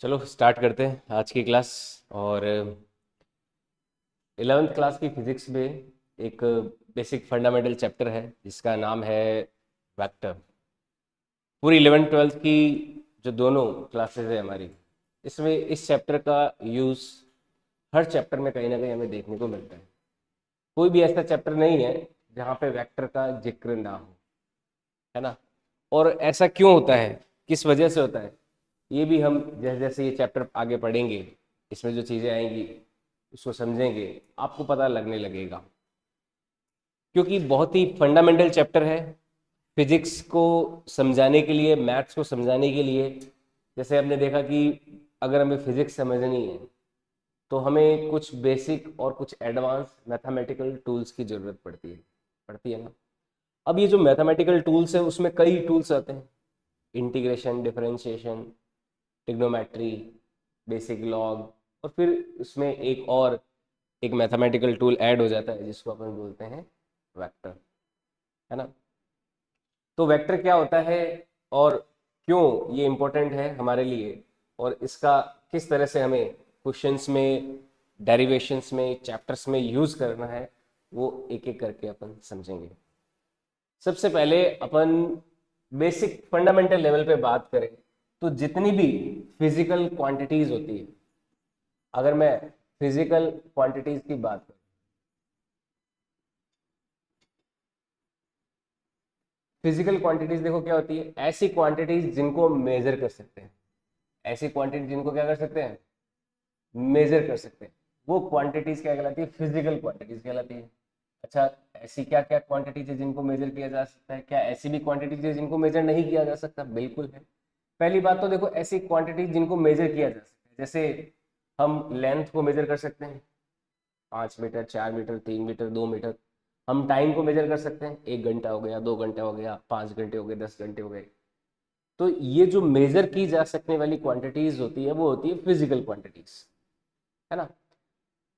चलो स्टार्ट करते हैं आज की क्लास। और 11th क्लास की फिजिक्स में एक बेसिक फंडामेंटल चैप्टर है जिसका नाम है वेक्टर। पूरी 11th 12th की जो दोनों क्लासेस है हमारी, इसमें इस चैप्टर का यूज़ हर चैप्टर में कहीं ना कहीं हमें देखने को मिलता है। कोई भी ऐसा चैप्टर नहीं है जहाँ पे वेक्टर का जिक्र ना हो, है ना। और ऐसा क्यों होता है, किस वजह से होता है, ये भी हम जैसे जैसे ये चैप्टर आगे पढ़ेंगे, इसमें जो चीज़ें आएंगी उसको समझेंगे, आपको पता लगने लगेगा। क्योंकि बहुत ही फंडामेंटल चैप्टर है फिजिक्स को समझाने के लिए, मैथ्स को समझाने के लिए। जैसे हमने देखा कि अगर हमें फिजिक्स समझनी है तो हमें कुछ बेसिक और कुछ एडवांस मैथमेटिकल टूल्स की ज़रूरत पड़ती है ना। अब ये जो मैथमेटिकल टूल्स है उसमें कई टूल्स आते हैं, integration, differentiation, trigonometry, basic log, और फिर उसमें एक मैथमेटिकल टूल ऐड हो जाता है जिसको अपन बोलते हैं वेक्टर, है ना। तो वेक्टर क्या होता है और क्यों ये इम्पोर्टेंट है हमारे लिए, और इसका किस तरह से हमें क्वेश्चंस में, डेरिवेशंस में, चैप्टर्स में यूज करना है, वो एक एक करके अपन समझेंगे। सबसे पहले अपन बेसिक फंडामेंटल लेवल पे बात करें तो जितनी भी फिजिकल क्वांटिटीज होती है, अगर मैं फिजिकल क्वांटिटीज की बात करूं, फिजिकल क्वांटिटीज देखो क्या होती है, ऐसी क्वांटिटीज जिनको हम मेजर कर सकते हैं। ऐसी क्वांटिटी जिनको क्या कर सकते हैं, मेजर कर सकते हैं, वो क्वांटिटीज क्या कहलाती है, फिजिकल क्वांटिटीज कहलाती है। अच्छा, ऐसी क्या क्या क्वांटिटीज है जिनको मेजर किया जा सकता है? क्या ऐसी भी क्वांटिटीज है जिनको मेजर नहीं किया जा सकता? बिल्कुल है। पहली बात तो देखो, ऐसी क्वांटिटीज जिनको मेजर किया जा सकता है, जैसे हम लेंथ को मेजर कर सकते हैं, 5 मीटर, 4 मीटर, 3 मीटर, 2 मीटर। हम टाइम को मेजर कर सकते हैं, 1 घंटा हो गया, 2 घंटे हो गया, 5 घंटे हो गए, 10 घंटे हो गए। तो ये जो मेजर की जा सकने वाली क्वांटिटीज होती है वो होती है फिजिकल क्वांटिटीज, है ना।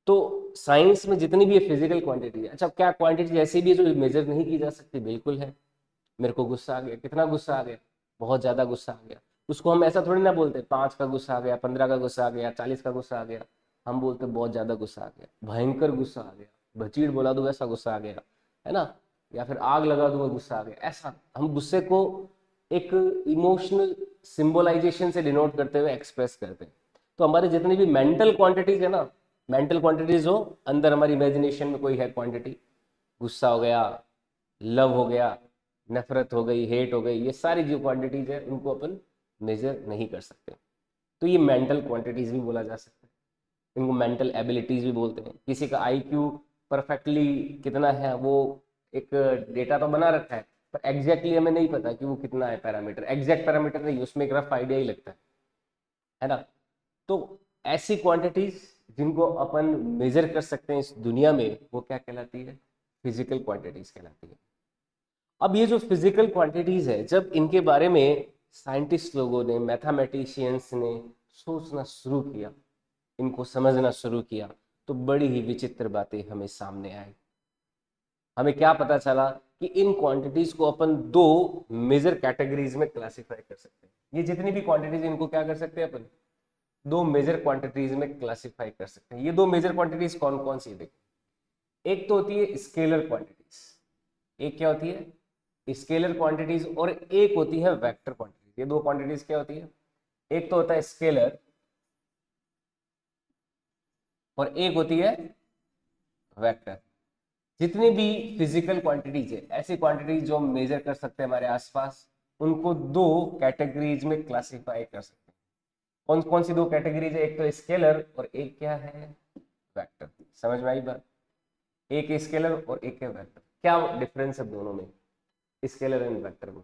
तो साइंस में जितनी भी फिजिकल क्वांटिटी है, अच्छा क्या क्वांटिटी ऐसी भी है जो मेजर नहीं की जा सकती? बिल्कुल है। मेरे को गुस्सा आ गया, कितना गुस्सा आ गया, बहुत ज्यादा गुस्सा आ गया, उसको हम ऐसा थोड़ी ना बोलते 5 का गुस्सा आ गया, 15 का गुस्सा आ गया, 40 का गुस्सा आ गया। हम बोलते बहुत ज्यादा गुस्सा आ गया, भयंकर गुस्सा आ गया, भचीड़ बोला दो वैसा गुस्सा आ गया, है ना। या फिर आग लगा दो गुस्सा आ गया, ऐसा हम गुस्से को एक इमोशनल सिंबलाइजेशन से डिनोट करते हुए एक्सप्रेस करते हैं। तो हमारे जितनी भी मेंटल क्वांटिटीज है ना, मेंटल क्वांटिटीज हो, अंदर हमारी इमेजिनेशन में कोई है क्वांटिटी, गुस्सा हो गया, लव हो गया, नफरत हो गई, हेट हो गई, ये सारी जो क्वांटिटीज है उनको अपन मेजर नहीं कर सकते। तो ये मेंटल क्वांटिटीज भी बोला जा सकता है, इनको मेंटल एबिलिटीज भी बोलते हैं। किसी का आईक्यू परफेक्टली कितना है, वो एक डेटा तो बना रखा है, पर एग्जैक्टली हमें नहीं पता कि वो कितना है, पैरामीटर, एग्जैक्ट पैरामीटर नहीं, उसमें एक रफ आइडिया ही लगता है ना। तो ऐसी क्वांटिटीज जिनको अपन मेजर कर सकते हैं इस दुनिया में, वो क्या कहलाती है, फिजिकल क्वांटिटीज कहलाती है। अब ये जो फिजिकल क्वांटिटीज है, जब इनके बारे में साइंटिस्ट लोगों ने, मैथमेटिशियंस ने सोचना शुरू किया, इनको समझना शुरू किया, तो बड़ी ही विचित्र बातें हमें सामने आई। हमें क्या पता चला कि इन क्वांटिटीज को अपन दो मेजर कैटेगरीज में क्लासिफाई कर सकते हैं। ये जितनी भी क्वांटिटीज, इनको क्या कर सकते हैं अपन, दो मेजर क्वांटिटीज में क्लासिफाई कर सकते हैं। ये दो मेजर क्वांटिटीज कौन कौन सी देखो, एक तो होती है स्केलर क्वांटिटीज, एक क्या होती है, स्केलर क्वांटिटीज, और एक होती है वेक्टर क्वांटिटीज। ये दो क्वांटिटीज क्या होती है, एक तो होता है स्केलर और एक होती है वेक्टर। जितनी भी फिजिकल क्वांटिटीज है, ऐसी क्वांटिटीज जो हम मेजर कर सकते हैं हमारे आसपास, उनको दो कैटेगरीज में क्लासिफाई कर सकते हैं। कौन कौन सी दो कैटेगरीज है, एक तो स्केलर और एक क्या है, वेक्टर। समझ में आई बात? एक स्केलर और एक है वेक्टर। क्या डिफरेंस है दोनों में, स्केलर एंड वेक्टर में?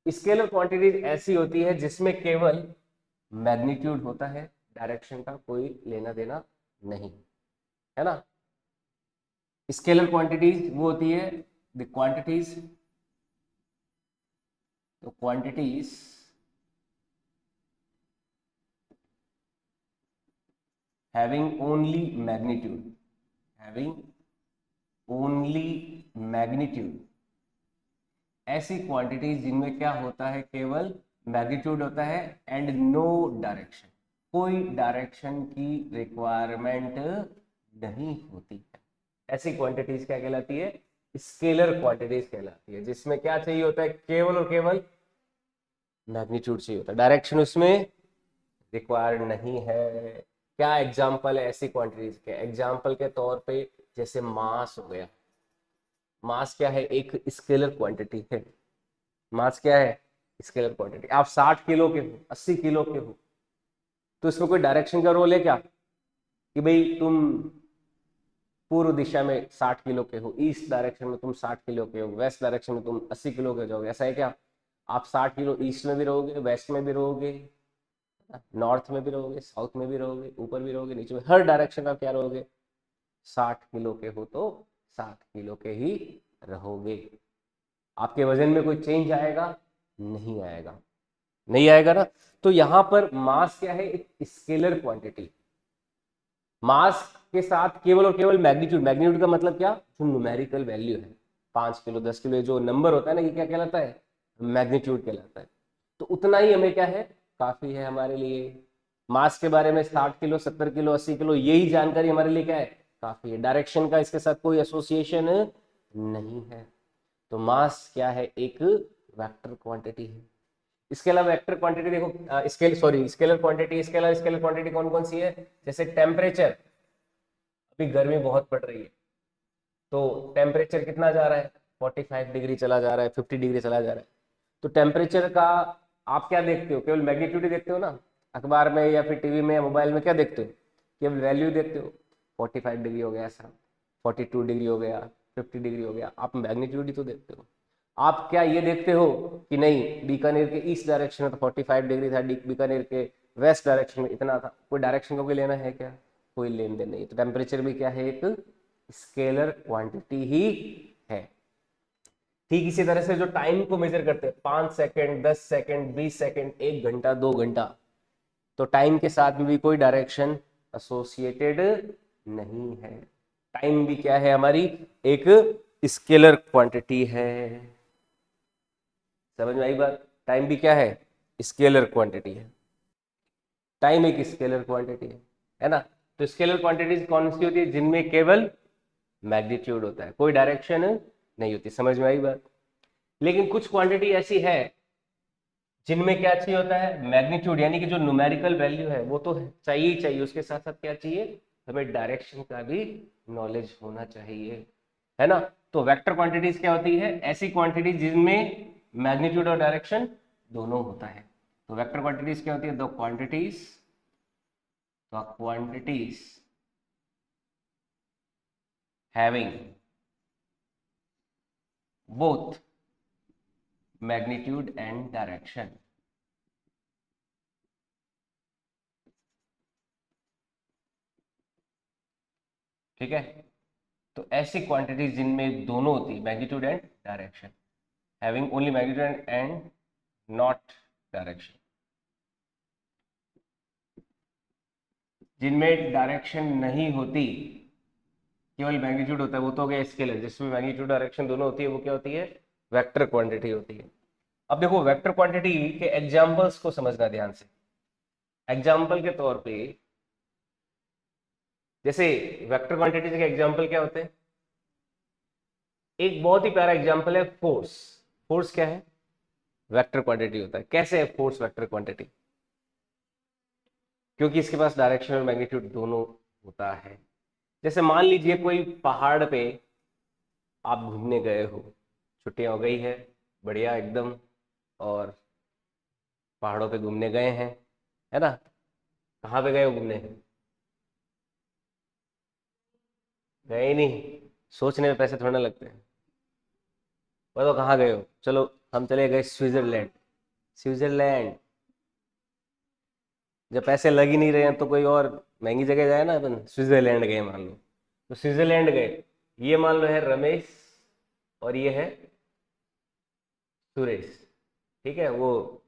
स्केलर क्वांटिटीज ऐसी होती है जिसमें केवल मैग्नीट्यूड होता है, डायरेक्शन का कोई लेना देना नहीं, है ना। स्केलर क्वांटिटीज वो होती है द क्वांटिटीज, तो quantities having only magnitude, having only magnitude. ऐसी क्वांटिटीज जिनमें क्या होता है, केवल मैग्नीट्यूड होता है एंड नो डायरेक्शन। कोई डायरेक्शन की रिक्वायरमेंट नहीं होती है। ऐसी क्वांटिटीज क्या कहलाती है? स्केलर क्वांटिटीज कहलाती है, जिसमें क्या चाहिए होता है? केवल और केवल मैग्नीट्यूड चाहिए होता है, डायरेक्शन उसमें रिक्वायर्ड नहीं है। क्या एग्जाम्पल है ऐसी क्वांटिटीज के? एग्जाम्पल के तौर पे जैसे मास हो गया। मास क्या है? एक स्केलर क्वांटिटी है। मास क्या है? Scalar quantity. आप 60 किलो के हो, 80 किलो के हो, तो इसमें कोई डायरेक्शन का रोल है क्या कि भाई तुम पूर्व दिशा में 60 किलो के हो, ईस्ट डायरेक्शन में तुम 60 किलो के हो, वेस्ट डायरेक्शन में तुम 80 किलो के जाओगे? ऐसा है क्या? आप 60 किलो ईस्ट में भी रहोगे, वेस्ट में भी रहोगे, नॉर्थ में भी रहोगे, साउथ में भी रहोगे, ऊपर भी रहोगे, नीचे में, हर डायरेक्शन का क्या रहोगे? 60 किलो के हो तो 60 किलो के ही रहोगे। आपके वजन में कोई चेंज आएगा? नहीं आएगा। नहीं आएगा ना। तो यहां पर मास क्या है? एक स्केलर क्वांटिटी। मास के साथ केवल और केवल मैग्नीट्यूड। मैग्नीट्यूड का मतलब क्या? जो न्यूमेरिकल वैल्यू है, 5 किलो, 10 किलो, जो नंबर होता है ना, ये क्या कहलाता है? मैग्नीट्यूड कहलाता है। तो उतना ही हमें क्या है? काफी है हमारे लिए। मास के बारे में 60 किलो, 70 किलो, 80 किलो, यही जानकारी हमारे लिए क्या है? काफी है। डायरेक्शन का इसके साथ कोई एसोसिएशन नहीं है। तो मास क्या है? एक वेक्टर क्वांटिटी है। इसके अलावा वेक्टर क्वांटिटी देखो, स्केलर क्वांटिटी, इसके अलावा स्केलर क्वांटिटी कौन कौन सी है? जैसे टेम्परेचर। अभी गर्मी बहुत पड़ रही है, तो टेम्परेचर कितना जा रहा है? 45 डिग्री चला जा रहा है, 50 डिग्री चला जा रहा है। तो टेम्परेचर का आप क्या देखते हो? केवल मैग्नीट्यूड ही देखते हो ना? अखबार में या फिर टीवी में या मोबाइल में क्या देखते हो? केवल वैल्यू देखते हो। 45 डिग्री हो गया ऐसा, 42 डिग्री हो गया, 50 डिग्री हो गया, आप मैग्नीट्यूड ही तो देखते हो। आप क्या ये देखते हो कि नहीं बीकानेर के ईस्ट डायरेक्शन में तो 45 डिग्री था, बीकानेर के वेस्ट डायरेक्शन में इतना था? कोई डायरेक्शन का कोई लेना है क्या? कोई लेन देन नहीं। तो टेम्परेचर भी क्या है? एक स्केलर क्वांटिटी ही है। ठीक इसी तरह से जो टाइम को मेजर करते हैं, 5 सेकेंड, 10 सेकेंड, 20 सेकेंड, 1 घंटा, 2 घंटा, तो टाइम के साथ भी कोई डायरेक्शन एसोसिएटेड नहीं है। टाइम भी क्या है? हमारी एक स्केलर क्वांटिटी है। समझ में आई बात? टाइम भी क्या है? स्केलर क्वांटिटी है। टाइम एक स्केलर क्वांटिटी है ना? तो स्केलर क्वांटिटीज कौन सी होती है? जिनमें केवल मैग्नीट्यूड होता है, कोई डायरेक्शन नहीं होती। समझ में आई बात? लेकिन कुछ क्वांटिटी ऐसी है जिनमें क्या चाहिए होता है? मैग्नीट्यूड, यानी कि जो न्यूमेरिकल वैल्यू है वो तो चाहिए ही चाहिए, उसके साथ साथ क्या चाहिए? हमें डायरेक्शन का भी नॉलेज होना चाहिए, है ना? तो वेक्टर क्वांटिटीज क्या होती है? ऐसी क्वांटिटीज जिनमें मैग्नीट्यूड और डायरेक्शन दोनों होता है। तो वेक्टर क्वांटिटीज क्या होती है? The quantities having both magnitude and direction. ठीक है? तो ऐसी क्वांटिटीज जिनमें दोनों होती है, magnitude and direction, having only magnitude and not direction. जिनमें डायरेक्शन नहीं होती, केवल मैग्नीट्यूड होता है, वो तो हो गया स्केलर। जिसमें मैग्नीट्यूड डायरेक्शन दोनों होती है वो क्या होती है? वेक्टर क्वांटिटी होती है। अब देखो वेक्टर क्वांटिटी के एग्जांपल्स को समझना ध्यान से। एग्जांपल के तौर पे, जैसे वेक्टर क्वांटिटी के एग्जांपल क्या होते हैं? एक बहुत ही प्यारा एग्जांपल है फोर्स। फोर्स क्या है? वेक्टर क्वांटिटी होता है। कैसे है फोर्स वेक्टर क्वांटिटी? क्योंकि इसके पास डायरेक्शन और मैग्नीट्यूड दोनों होता है। जैसे मान लीजिए कोई पहाड़ पे आप घूमने गए हो, छुट्टियां हो गई है, बढ़िया एकदम, और पहाड़ों पे घूमने गए हैं, है ना? कहाँ पे गए हो घूमने? गए ही नहीं, सोचने में पैसे थोड़ा ना लगते हैं। बताओ कहाँ गए हो? चलो हम चले गए स्विट्जरलैंड। स्विट्जरलैंड। जब पैसे लग ही नहीं रहे हैं तो कोई और महंगी जगह जाए ना। अपन स्विट्जरलैंड गए मान लो, तो स्विट्जरलैंड गए, ये मान लो है रमेश और ये है सुरेश। ठीक है? वो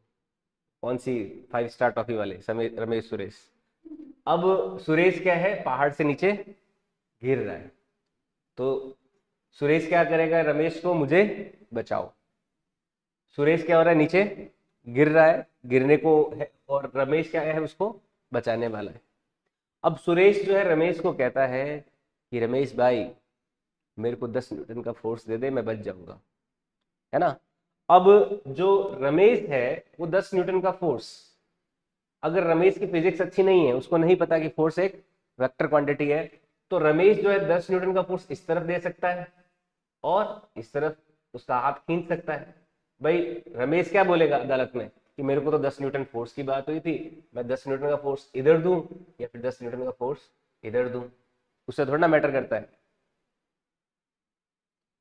कौन सी 5 स्टार टॉफी वाले रमेश सुरेश। अब सुरेश क्या है? पहाड़ से नीचे गिर रहा है। तो सुरेश क्या करेगा? रमेश को मुझे बचाओ। सुरेश क्या हो रहा है? नीचे गिर रहा है, गिरने को है, और रमेश क्या है? उसको बचाने वाला है। अब सुरेश जो है रमेश को कहता है कि रमेश भाई मेरे को 10 न्यूटन का फोर्स दे दे, मैं बच जाऊंगा, है ना। अब जो रमेश है वो 10 न्यूटन का फोर्स, अगर रमेश की फिजिक्स अच्छी नहीं है, उसको नहीं पता कि फोर्स एक वेक्टर क्वांटिटी है, तो रमेश जो है 10 न्यूटन का फोर्स इस तरफ दे सकता है और इस तरफ उसका हाथ खींच सकता है। भाई रमेश क्या बोलेगा अदालत में कि मेरे को तो 10 न्यूटन फोर्स की बात हुई थी, मैं 10 न्यूटन का फोर्स इधर दूं या फिर 10 न्यूटन का फोर्स इधर दूं, उससे थोड़ा ना मैटर करता है।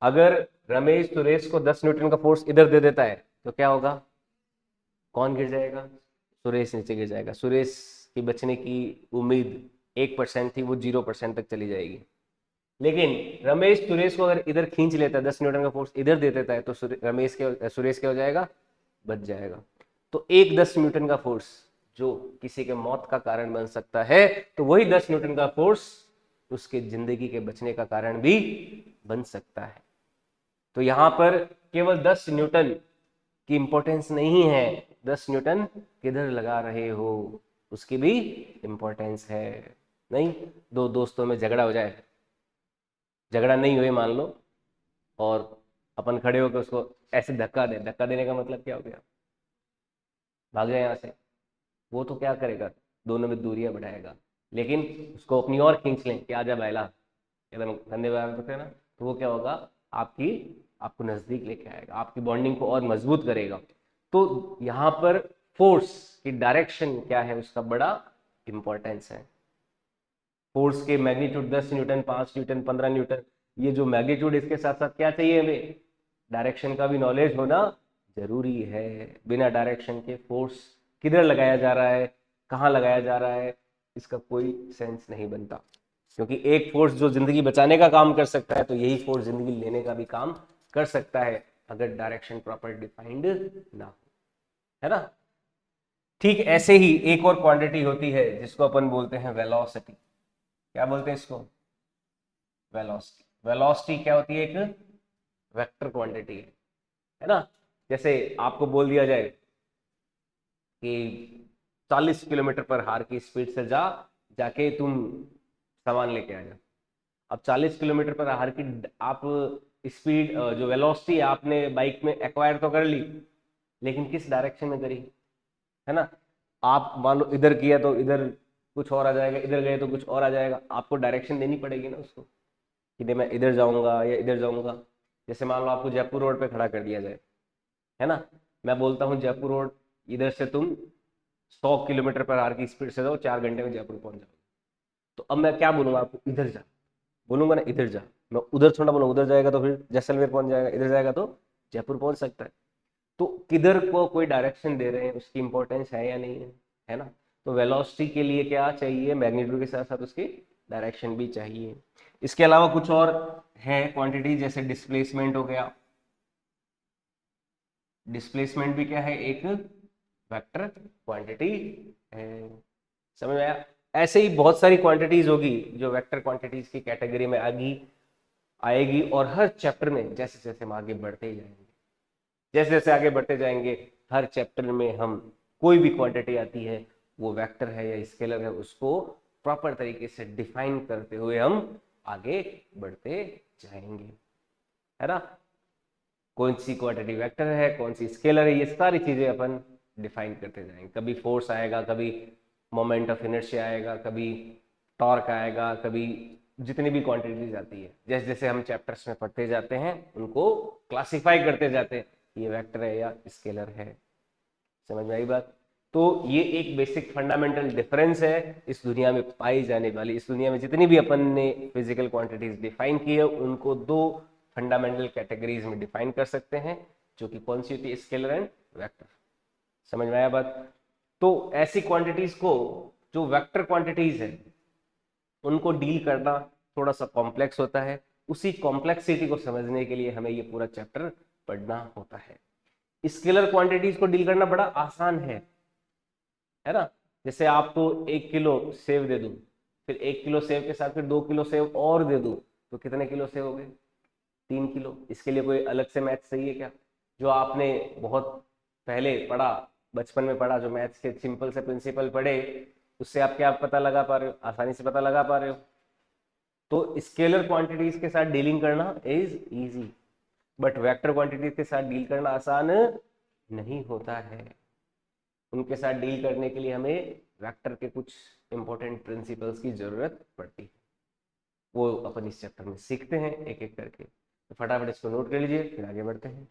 अगर रमेश सुरेश को 10 न्यूटन का फोर्स इधर दे देता है तो क्या होगा, कौन गिर जाएगा, सुरेश नीचे गिर जाएगा। सुरेश की बचने की उम्मीद 1% थी, वो 0% तक चली जाएगी। लेकिन रमेश सुरेश को अगर इधर खींच लेता है, 10 न्यूटन का फोर्स इधर दे देता है, तो सुरेश क्या हो जाएगा, बच जाएगा। तो एक 10 न्यूटन का फोर्स जो किसी के मौत का कारण बन सकता है, तो वही 10 न्यूटन का फोर्स उसके जिंदगी के बचने का कारण भी बन सकता है। तो यहां पर केवल 10 न्यूटन की इंपॉर्टेंस नहीं है, 10 न्यूटन किधर लगा रहे हो उसकी भी इंपॉर्टेंस है। नहीं, दो दोस्तों में झगड़ा हो जाए, झगड़ा नहीं हुए मान लो, और अपन खड़े होकर उसको ऐसे धक्का दे, धक्का देने का मतलब क्या हो गया, भाग जाए यहाँ से, वो तो क्या करेगा, दोनों में दूरियां बढ़ाएगा। लेकिन उसको अपनी ओर खींच लें कि आजा बैला, एकदम कंधे पे है ना, तो वो क्या होगा, आपकी आपको नजदीक लेके आएगा, आपकी बॉन्डिंग को और मजबूत करेगा। तो यहाँ पर फोर्स की डायरेक्शन क्या है, उसका बड़ा इंपॉर्टेंस है। फोर्स के मैग्नीट्यूड 10 न्यूटन, 5 न्यूटन, 15 न्यूटन, ये जो मैग्नीट्यूड, इसके साथ साथ क्या चाहिए हमें, डायरेक्शन का भी नॉलेज होना जरूरी है। बिना डायरेक्शन के फोर्स किधर लगाया जा रहा है, कहाँ लगाया जा रहा है, इसका कोई सेंस नहीं बनता। क्योंकि एक फोर्स जो जिंदगी बचाने का काम कर सकता है, तो यही फोर्स जिंदगी लेने का भी काम कर सकता है, अगर डायरेक्शन प्रॉपर डिफाइंड ना हो, है ना। ठीक ऐसे ही एक और क्वांटिटी होती है जिसको अपन बोलते हैं वेलोसिटी। क्या बोलते हैं इसको, वेलोसिटी। वेलोसिटी क्या होती है, एक वेक्टर क्वांटिटी है ना। जैसे आपको बोल दिया जाए कि 40 किलोमीटर पर हार की स्पीड से जाके तुम सामान लेके आ जाओ। अब 40 किलोमीटर पर हार की आप स्पीड, जो वेलोसिटी आपने बाइक में एक्वायर तो कर ली, लेकिन किस डायरेक्शन में करी, है ना। आप मान लो इधर किया तो इधर कुछ और आ जाएगा, इधर गए तो कुछ और आ जाएगा, आपको डायरेक्शन देनी पड़ेगी ना उसको, कि नहीं मैं इधर जाऊंगा या इधर जाऊंगा। जैसे मान लो आपको जयपुर रोड पे खड़ा कर दिया जाए, है ना, मैं बोलता हूँ जयपुर रोड, इधर से तुम 100 किलोमीटर पर आवर की स्पीड से जाओ, 4 घंटे में जयपुर पहुंच जाओ। तो अब मैं क्या बोलूंगा आपको, इधर जा, बोलूंगा ना इधर जा, मैं उधर थोड़ा बोलूंगा, उधर जाएगा तो फिर जैसलमेर पहुंच जाएगा, इधर जाएगा तो जयपुर पहुंच सकता है। तो किधर को कोई डायरेक्शन दे रहे हैं, उसकी इंपॉर्टेंस है या नहीं है ना। तो वेलोसिटी के लिए क्या चाहिए, मैग्नीट्यूड के साथ साथ उसकी डायरेक्शन भी चाहिए। इसके अलावा कुछ और है क्वांटिटी, जैसे डिस्प्लेसमेंट हो गया। डिस्प्लेसमेंट भी क्या है, एक वेक्टर क्वांटिटी है। समझ में आया। ऐसे ही बहुत सारी क्वांटिटीज होगी जो वेक्टर क्वांटिटीज की कैटेगरी में आएगी, और हर चैप्टर में जैसे जैसे हम आगे बढ़ते जाएंगे, जैसे जैसे आगे बढ़ते जाएंगे, हर चैप्टर में हम कोई भी क्वांटिटी आती है, वो वेक्टर है या स्केलर है, उसको प्रॉपर तरीके से डिफाइन करते हुए हम आगे बढ़ते जाएंगे, है ना। कौन सी क्वांटिटी वेक्टर है, कौन सी स्केलर है, ये सारी चीजें अपन डिफाइन करते जाएंगे। कभी फोर्स आएगा, कभी मोमेंट ऑफ इनर्शिया आएगा, कभी टॉर्क आएगा, कभी जितनी भी क्वांटिटीज आती है, जैसे जैसे हम चैप्टर्स में पढ़ते जाते हैं उनको क्लासिफाई करते जाते हैं, ये वेक्टर है या स्केलर है। समझ में आई बात। तो ये एक बेसिक फंडामेंटल डिफरेंस है इस दुनिया में पाई जाने वाली, इस दुनिया में जितनी भी अपन ने फिजिकल क्वांटिटीज डिफाइन की है, उनको दो फंडामेंटल कैटेगरीज में डिफाइन कर सकते हैं, जो कि कौन सी होती है, स्केलर एंड वेक्टर। समझ में आया बात। तो ऐसी क्वांटिटीज को, जो वेक्टर क्वांटिटीज है, उनको डील करना थोड़ा सा कॉम्प्लेक्स होता है। उसी कॉम्प्लेक्सिटी को समझने के लिए हमें ये पूरा चैप्टर पढ़ना होता है। स्केलर क्वांटिटीज को डील करना बड़ा आसान है ना। जैसे आपको 1 किलो सेव दे दूं, फिर 1 किलो सेव के साथ फिर 2 किलो सेव और दे दूं, तो कितने किलो सेव हो गए, 3 किलो। इसके लिए कोई अलग से मैथ सही है क्या, जो आपने बहुत पहले पढ़ा, बचपन में पढ़ा, जो मैथ्स के सिंपल से प्रिंसिपल पढ़े, उससे आप क्या पता लगा पा रहे हो, आसानी से पता लगा पा रहे हो। तो स्केलर क्वांटिटीज के साथ डीलिंग करना is easy, but vector quantities के साथ डील करना आसान नहीं होता है। उनके साथ डील करने के लिए हमें वेक्टर के कुछ इंपॉर्टेंट प्रिंसिपल्स की जरूरत पड़ती है, वो अपन इस चैप्टर में सीखते हैं एक एक करके। तो फटाफट इसको नोट कर लीजिए, फिर आगे बढ़ते हैं।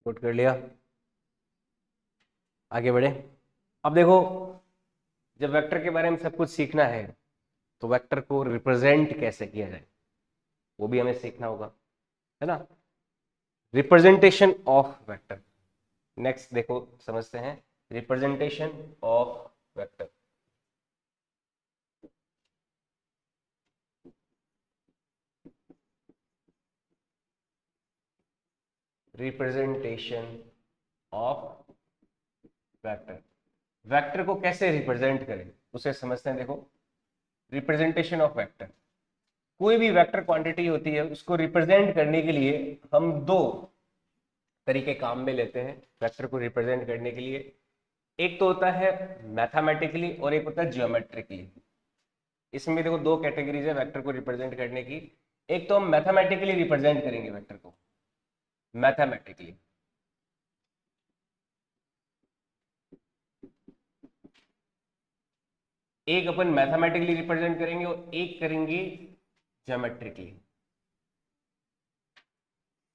नोट कर लिया, आगे बढ़े। अब देखो, जब वेक्टर के बारे में सब कुछ सीखना है तो वेक्टर को रिप्रेजेंट कैसे किया जाए वो भी हमें सीखना होगा, है ना। रिप्रेजेंटेशन ऑफ वेक्टर, नेक्स्ट देखो समझते हैं representation of vector. Representation of vector, vector को कैसे रिप्रेजेंट करें उसे समझते हैं। देखो, रिप्रेजेंटेशन ऑफ वेक्टर, कोई भी वेक्टर क्वांटिटी होती है उसको रिप्रेजेंट करने के लिए हम दो तरीके काम में लेते हैं वेक्टर को रिप्रेजेंट करने के लिए। एक तो होता है मैथमेटिकली और एक होता है जियोमेट्रिकली। इसमें देखो दो कैटेगरीज है वेक्टर को रिप्रेजेंट करने की। एक तो हम मैथमेटिकली रिप्रेजेंट करेंगे वेक्टर को, मैथमेटिकली। एक अपन मैथमेटिकली रिप्रेजेंट करेंगे और एक करेंगे ज्योमेट्रिकली,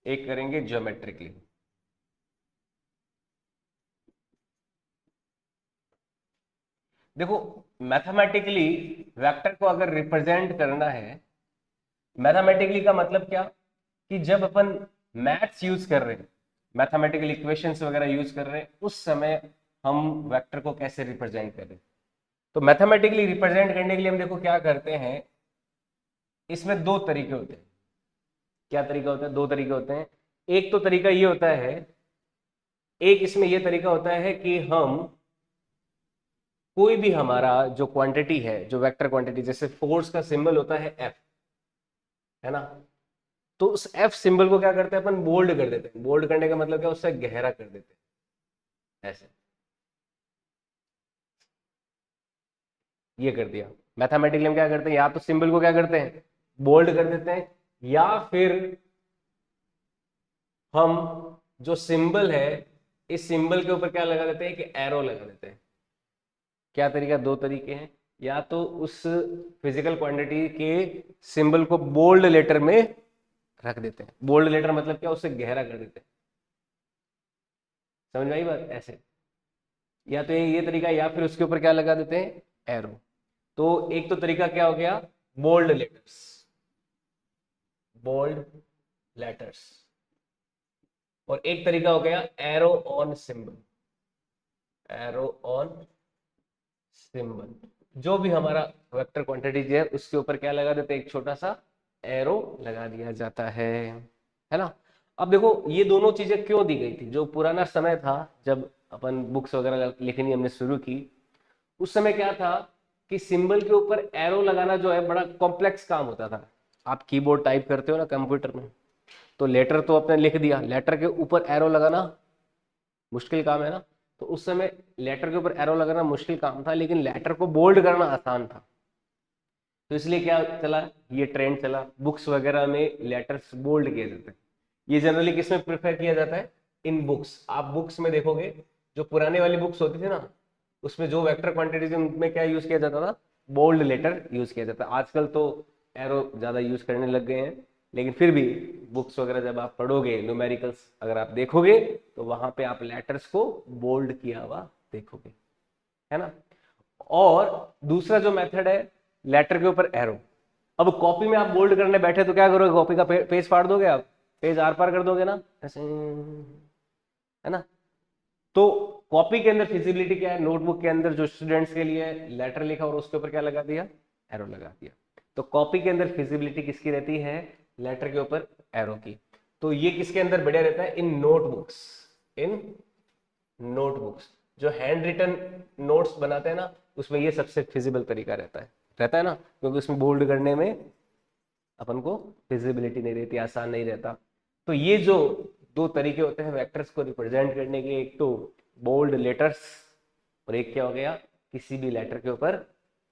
एक करेंगे ज्योमेट्रिकली। देखो, मैथमेटिकली वेक्टर को अगर रिप्रेजेंट करना है, मैथमेटिकली का मतलब क्या, कि जब अपन मैथ्स यूज कर रहे हैं, मैथमेटिकल इक्वेशंस वगैरह यूज कर रहे हैं, उस समय हम वेक्टर को कैसे रिप्रेजेंट कर रहे हैं। तो मैथमेटिकली रिप्रेजेंट करने के लिए हम देखो क्या करते हैं, इसमें दो तरीके होते हैं। क्या तरीका होता है, दो तरीके होते हैं। एक तो तरीका ये होता है, एक इसमें यह तरीका होता है कि हम कोई भी हमारा जो क्वांटिटी है, जो वेक्टर क्वांटिटी, जैसे फोर्स का सिंबल होता है एफ, है ना। तो उस एफ सिंबल को क्या करते हैं अपन, बोल्ड कर देते हैं। बोल्ड करने का मतलब क्या, उससे गहरा कर देते हैं, ऐसे ये कर दिया। मैथमेटिकली हम क्या करते हैं, या तो सिंबल को क्या करते हैं, बोल्ड कर देते हैं, या फिर हम जो सिंबल है इस सिंबल के ऊपर क्या लगा देते हैं कि एरो लगा देते हैं। क्या तरीका, दो तरीके हैं, या तो उस फिजिकल क्वांटिटी के सिंबल को बोल्ड लेटर में रख देते हैं। बोल्ड लेटर मतलब क्या, उससे गहरा कर देते हैं। समझ में आई बात, ऐसे। या तो ये तरीका, या फिर उसके ऊपर क्या लगा देते हैं, एरो। तो एक तो तरीका क्या हो गया, बोल्ड लेटर्स, बोल्ड लेटर्स। और एक तरीका हो गया arrow on symbol, arrow on symbol. जो भी हमारा वेक्टर क्वांटिटीज है उसके ऊपर क्या लगा देते हैं, एक छोटा सा एरो लगा दिया जाता है ना। अब देखो ये दोनों चीजें क्यों दी गई थी, जो पुराना समय था जब अपन बुक्स वगैरह लिखनी हमने शुरू की, उस समय क्या था कि सिंबल के ऊपर एरो लगाना जो है बड़ा कॉम्प्लेक्स काम होता था। आप कीबोर्ड टाइप करते हो ना कंप्यूटर में, तो लेटर तो आपने लिख दिया, लेटर के ऊपर एरो लगाना मुश्किल काम है ना। तो उस समय लेटर के ऊपर एरो लगाना मुश्किल काम था, लेकिन लेटर को बोल्ड करना आसान था। तो इसलिए क्या चला, ये ट्रेंड चला, बुक्स वगैरह में लेटर्स बोल्ड किए जाते हैं। ये जनरली किस में प्रेफर किया जाता है, इन बुक्स। आप बुक्स में देखोगे, जो पुराने वाली बुक्स होती थी ना, उसमें जो वेक्टर क्वांटिटीज उनमें क्या यूज किया जाता था, बोल्ड लेटर यूज किया जाता है। आजकल तो एरो ज्यादा यूज करने लग गए हैं, लेकिन फिर भी बुक्स वगैरह जब आप पढ़ोगे, न्यूमेरिकल्स अगर आप देखोगे, तो वहां पे आप लेटर्स को बोल्ड किया हुआ देखोगे, है ना। और दूसरा जो मेथड है, लेटर के ऊपर एरो। अब कॉपी में आप बोल्ड करने बैठे तो क्या करोगे, कॉपी का पेज फाड़ दोगे, आप पेज आर पार कर दोगे ना, ऐसे, है ना। तो कॉपी के अंदर फिजिबिलिटी क्या है, नोटबुक के अंदर जो स्टूडेंट्स के लिए लेटर लिखा और उसके ऊपर क्या लगा दिया, एरो लगा दिया। तो कॉपी के अंदर फिजिबिलिटी किसकी रहती है, लेटर के ऊपर एरो की। तो ये किसके अंदर बढ़िया रहता है, इन नोटबुक्स, इन नोटबुक्स। जो हैंड रिटन नोट्स बनाते हैं ना, उसमें ये सबसे फिजिबल तरीका रहता है ना, क्योंकि उसमें बोल्ड करने में अपन को फिजिबिलिटी नहीं रहती, आसान नहीं रहता। तो ये जो दो तरीके होते हैं वेक्टर्स को रिप्रेजेंट करने के, एक तो बोल्ड लेटर्स, और एक क्या हो गया, किसी भी लेटर के ऊपर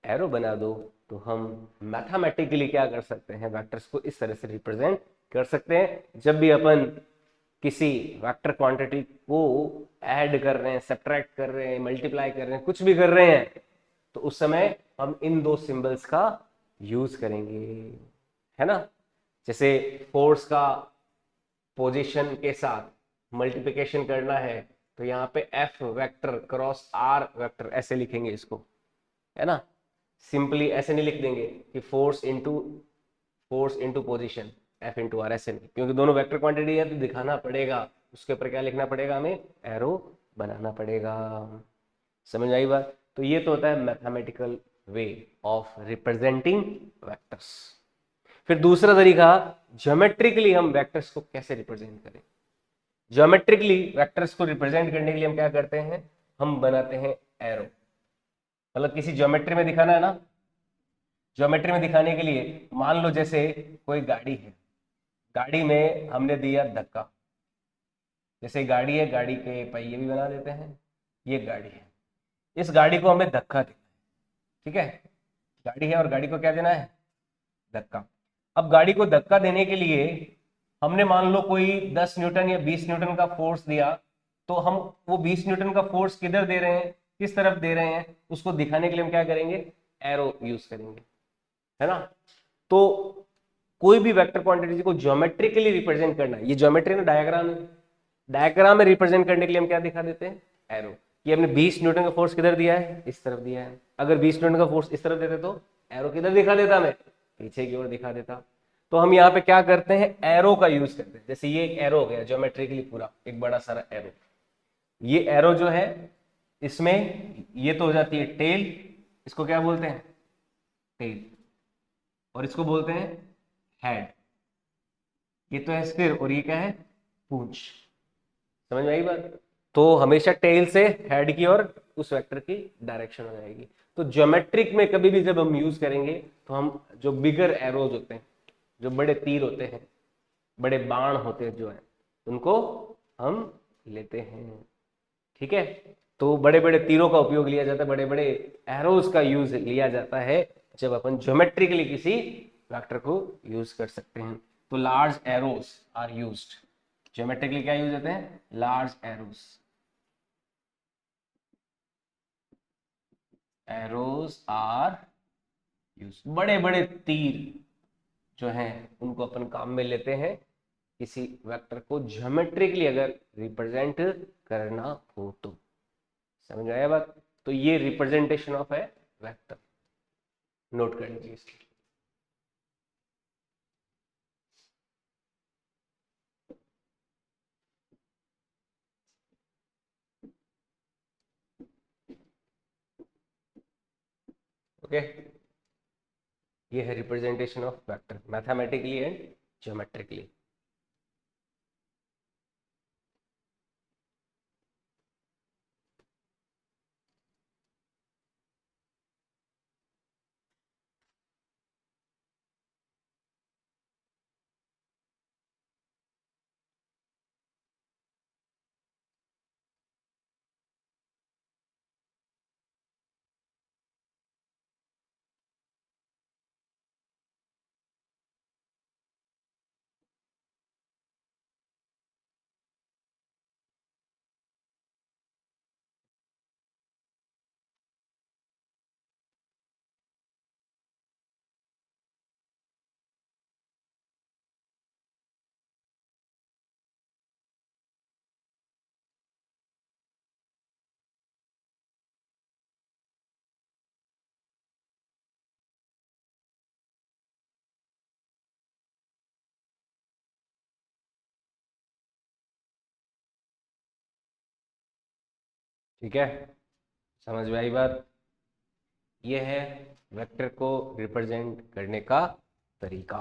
एरो बना दो। तो हम मैथमेटिकली क्या कर सकते हैं, वेक्टर्स को इस तरह से रिप्रेजेंट कर सकते हैं। जब भी अपन किसी वेक्टर क्वांटिटी को ऐड कर रहे हैं, सब्ट्रैक्ट कर रहे हैं, मल्टीप्लाई कर रहे हैं, कुछ भी कर रहे हैं, तो उस समय हम इन दो सिंबल्स का यूज करेंगे, है ना। जैसे फोर्स का पोजीशन के साथ मल्टीप्लिकेशन करना है, तो यहाँ पे F vector cross R vector ऐसे लिखेंगे इसको, है ना। सिंपली ऐसे नहीं लिख देंगे कि force into position F into R, ऐसे नहीं, क्योंकि दोनों वेक्टर क्वांटिटी है तो दिखाना पड़ेगा, उसके ऊपर क्या लिखना पड़ेगा, हमें एरो बनाना पड़ेगा। समझ आई बात। तो ये तो होता है mathematical way of representing vectors. फिर दूसरा तरीका, ज्योमेट्रिकली हम वेक्टर्स को कैसे रिप्रेजेंट करें। ज्योमेट्रिकली वेक्टर्स को रिप्रेजेंट करने के लिए हम क्या करते हैं, हम बनाते हैं एरो। मतलब किसी ज्योमेट्री में दिखाना है ना, ज्योमेट्री में दिखाने के लिए मान लो जैसे कोई गाड़ी है, गाड़ी में हमने दिया धक्का। जैसे गाड़ी है, गाड़ी के पहिए भी बना देते हैं, ये गाड़ी है, इस गाड़ी को हमें धक्का देना है, ठीक है। गाड़ी है और गाड़ी को क्या देना है, धक्का। अब गाड़ी को धक्का देने के लिए हमने मान लो कोई 10 न्यूटन या 20 न्यूटन का फोर्स दिया, तो हम वो 20 न्यूटन का फोर्स किधर दे रहे हैं, किस तरफ दे रहे हैं, उसको दिखाने के लिए हम क्या करेंगे, एरो यूज करेंगे, है ना। तो कोई भी वेक्टर क्वांटिटी को ज्योमेट्रिकली रिप्रेजेंट करना है, ये ज्योमेट्री ना डायग्राम है, डायग्राम में रिप्रेजेंट करने के लिए हम क्या दिखा देते हैं, एरो। ये हमने 20 न्यूटन का फोर्स किधर दिया है, इस तरफ दिया है। अगर 20 न्यूटन का फोर्स इस तरफ देते तो एरो किधर दिखा देता, मैं पीछे की ओर दिखा देता। तो हम यहाँ पे क्या करते हैं, एरो का यूज करते हैं। जैसे ये एक एरो हो गया ज्योमेट्रिकली, पूरा एक बड़ा सारा एरो। ये एरो जो है, इसमें ये तो हो जाती है टेल, इसको क्या बोलते हैं, टेल। और इसको बोलते हैं हेड। ये तो है सिर, और ये क्या है, पूंछ। समझ में आई बात। तो हमेशा टेल से हेड की और उस वेक्टर की डायरेक्शन हो जाएगी। तो ज्योमेट्रिक में कभी भी जब हम यूज करेंगे, तो हम जो बिगर एरोज होते हैं, जो बड़े तीर होते हैं, बड़े बाण होते हैं जो है, उनको हम लेते हैं, ठीक है। तो बड़े बड़े तीरों का उपयोग लिया जाता है, बड़े बड़े एरोज का यूज लिया जाता है जब अपन ज्योमेट्रिकली किसी वेक्टर को यूज कर सकते हैं। तो large arrows are used geometrically क्या यूज होते हैं, large arrows, arrows are use, बड़े बड़े तीर जो हैं उनको अपन काम में लेते हैं किसी वेक्टर को ज्योमेट्रिकली अगर रिप्रेजेंट करना हो तो। समझ में आया बात? तो ये रिप्रेजेंटेशन ऑफ है वेक्टर, नोट कर लीजिए इसको। ओके, ये है representation of vector mathematically and geometrically. ठीक है, समझ में आई बात? ये है वेक्टर को रिप्रेजेंट करने का तरीका।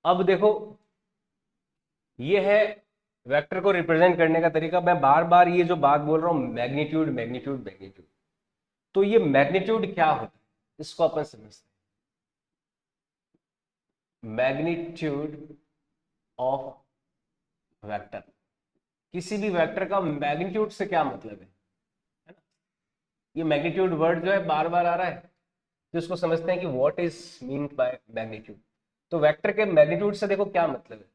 अब देखो, ये है वेक्टर को रिप्रेजेंट करने का तरीका। मैं बार बार ये जो बात बोल रहा हूं, मैग्नीट्यूड मैग्नीट्यूड मैग्नीट्यूड, तो ये मैग्नीट्यूड क्या होता है इसको अपन समझते हैं। मैग्नीट्यूड ऑफ वेक्टर, किसी भी वेक्टर का मैग्नीट्यूड से क्या मतलब है ना? ये मैग्नीट्यूड वर्ड जो है बार बार आ रहा है, तो इसको समझते हैं कि what is mean by magnitude. तो वेक्टर के मैग्नीट्यूड से देखो क्या मतलब है,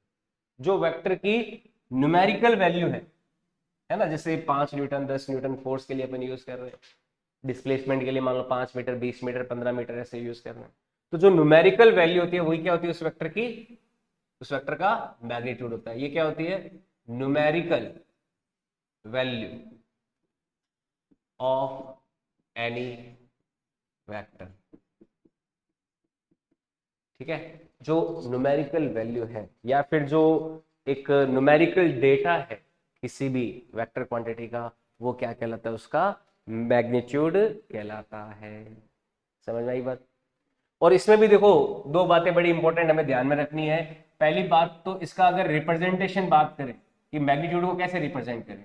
जो वेक्टर की न्यूमेरिकल वैल्यू है ना, जैसे 5 न्यूटन 10 न्यूटन फोर्स के लिए अपन यूज कर रहे हैं, डिस्प्लेसमेंट के लिए मान लो 5 मीटर 20 मीटर 15 मीटर ऐसे यूज कर रहे हैं। तो जो न्यूमेरिकल वैल्यू होती है वही क्या होती है उस वेक्टर की, उस वेक्टर का मैग्नीट्यूड होता है। ये क्या होती है, numerical value of any vector. ठीक है, जो न्यूमेरिकल वैल्यू है या फिर जो एक न्यूमेरिकल डेटा है किसी भी वेक्टर क्वांटिटी का, वो क्या कहलाता है, उसका मैग्नीट्यूड कहलाता है। समझ में आई बात? और इसमें भी देखो दो बातें बड़ी इंपॉर्टेंट हमें ध्यान में रखनी है। पहली बात तो इसका अगर रिप्रेजेंटेशन बात करें कि मैग्नीट्यूड को कैसे रिप्रेजेंट करें,